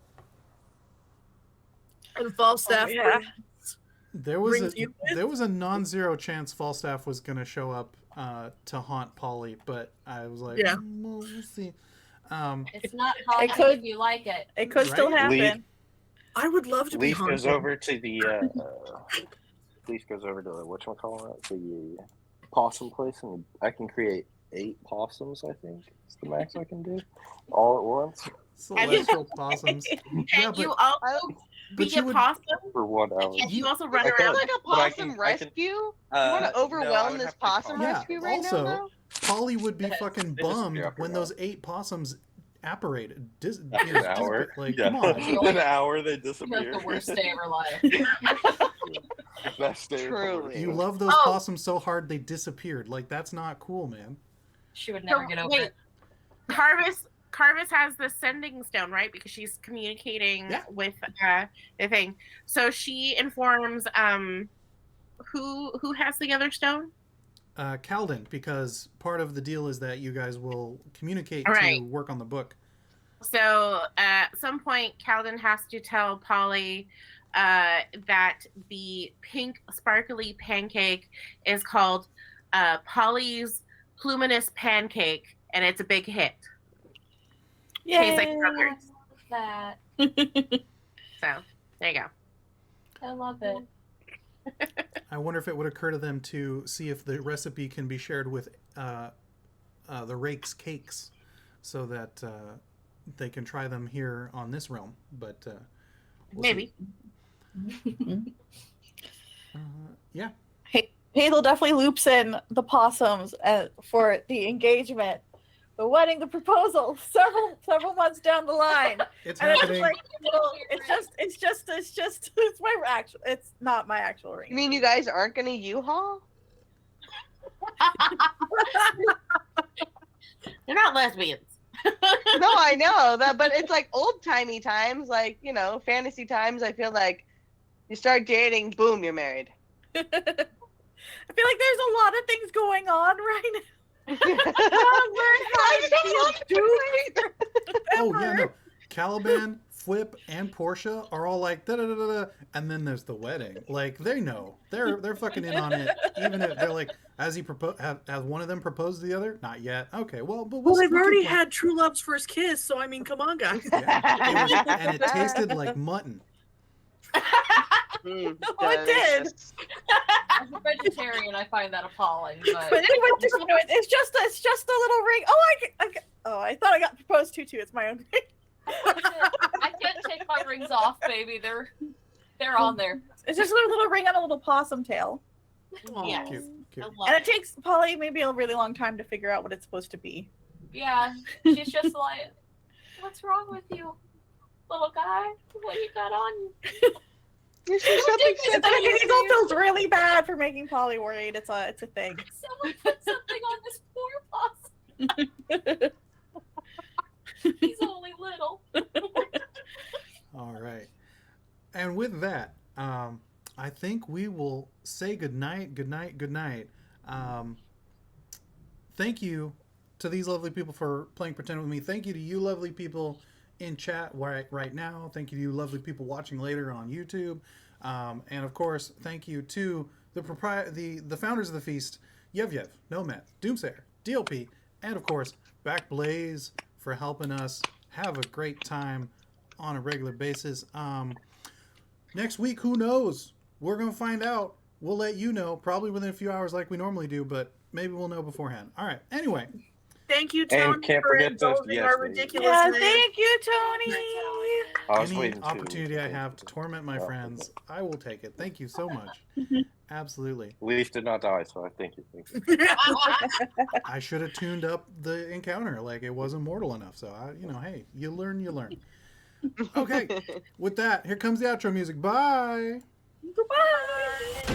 And Falstaff. yeah. There was Brings you with? there was a non-zero chance Falstaff was going to show up to haunt Polly, but I was like, Yeah. We'll see. It's not haunting could- if you like it. It could still Right? happen. I would love to be Leif haunted. goes over to the Leif goes over to whatchamacallit, the possum place, and I can create 8 possums. I think it's the max I can do, all at once Celestial possums. Yeah, And you but also but be you a would- possum, for 1 hour. and you also Is run there I around. like a but I possum can- rescue? You want no, to I overwhelm would this have to possum call- Yeah, rescue right also- now, though? Polly would be fucking They disappear bummed after when a those while. 8 possums apparated. After an hour, Like, yeah. come on. An hour they You disappear. have the worst day of her life. The best day of her Truly. life. You love those Oh. possums so hard they disappeared. Like, that's not cool, man. She would never get over Wait, it. Carvis has the sending stone, right? Because she's communicating Yeah. with the thing. So she informs who has the other stone? Calden, because part of the deal is that you guys will communicate Right. to work on the book. So at some point, Calden has to tell Polly that the pink sparkly pancake is called Polly's Pluminous Pancake, and it's a big hit. Tastes like Yay. brothers. That So there you go. I love it. I wonder if it would occur to them to see if the recipe can be shared with the Rake's cakes, so that they can try them here on this realm. But we'll Maybe. see. Yeah. Hazel definitely loops in the possums for the engagement, the wedding, the proposal, several months down the line. It's And it's happening. like, it's my actual. It's not my actual ring. You mean you guys aren't gonna U-Haul? They're not lesbians. No, I know that, but it's like old-timey times, like, fantasy times. I feel like you start dating, boom, you're married. I feel like there's a lot of things going on right now. Oh yeah, no. Caliban, Flip, and Portia are all like da da da da da, and then there's the wedding. Like they know they're fucking in on it. Even if they're like, has one of them proposed to the other? Not yet. Okay, well, but Well, they've we'll already keep had True Love's first kiss, so I mean, come on, guys. Yeah. And it tasted like mutton. Mm, Oh, it did. delicious. I bet commentary, and I find that appalling. But But anyway, it's just a little ring. Oh, I thought I got proposed to too. It's my own ring. I can't take my rings off, baby. They're on there. It's just a little ring on a little possum tail. Yes. Cute, cute. I love And it takes Polly maybe a really long time to figure out what it's supposed to be. Yeah, she's just like, "What's wrong with you, little guy? What you got on you?" Hazel feels really bad for making Polly worried. It's a thing. Someone put something on this poor possum. He's only little. All right. And with that, I think we will say goodnight. Thank you to these lovely people for playing Pretend with me. Thank you to you lovely people in chat right now. Thank you to you lovely people watching later on YouTube. And of course, thank you to the founders of the feast, Yev, Nomad, Doomsayer, DLP, and of course, BACKBLAZE for helping us have a great time on a regular basis. Next week, who knows? We're going to find out. We'll let you know, probably within a few hours like we normally do, but maybe we'll know beforehand. All right. Anyway. Thank you, And Tony, can't for forget those indulging yes our ladies. ridiculousness. Yeah, thank you, Tony. I was Any waiting to- opportunity I have to torment my friends, I will take it. Thank you so much. Absolutely. Leif did not die, so I thank you. I should have tuned up the encounter like it wasn't mortal enough. So, hey, you learn. Okay. With that, here comes the outro music. Bye. Goodbye.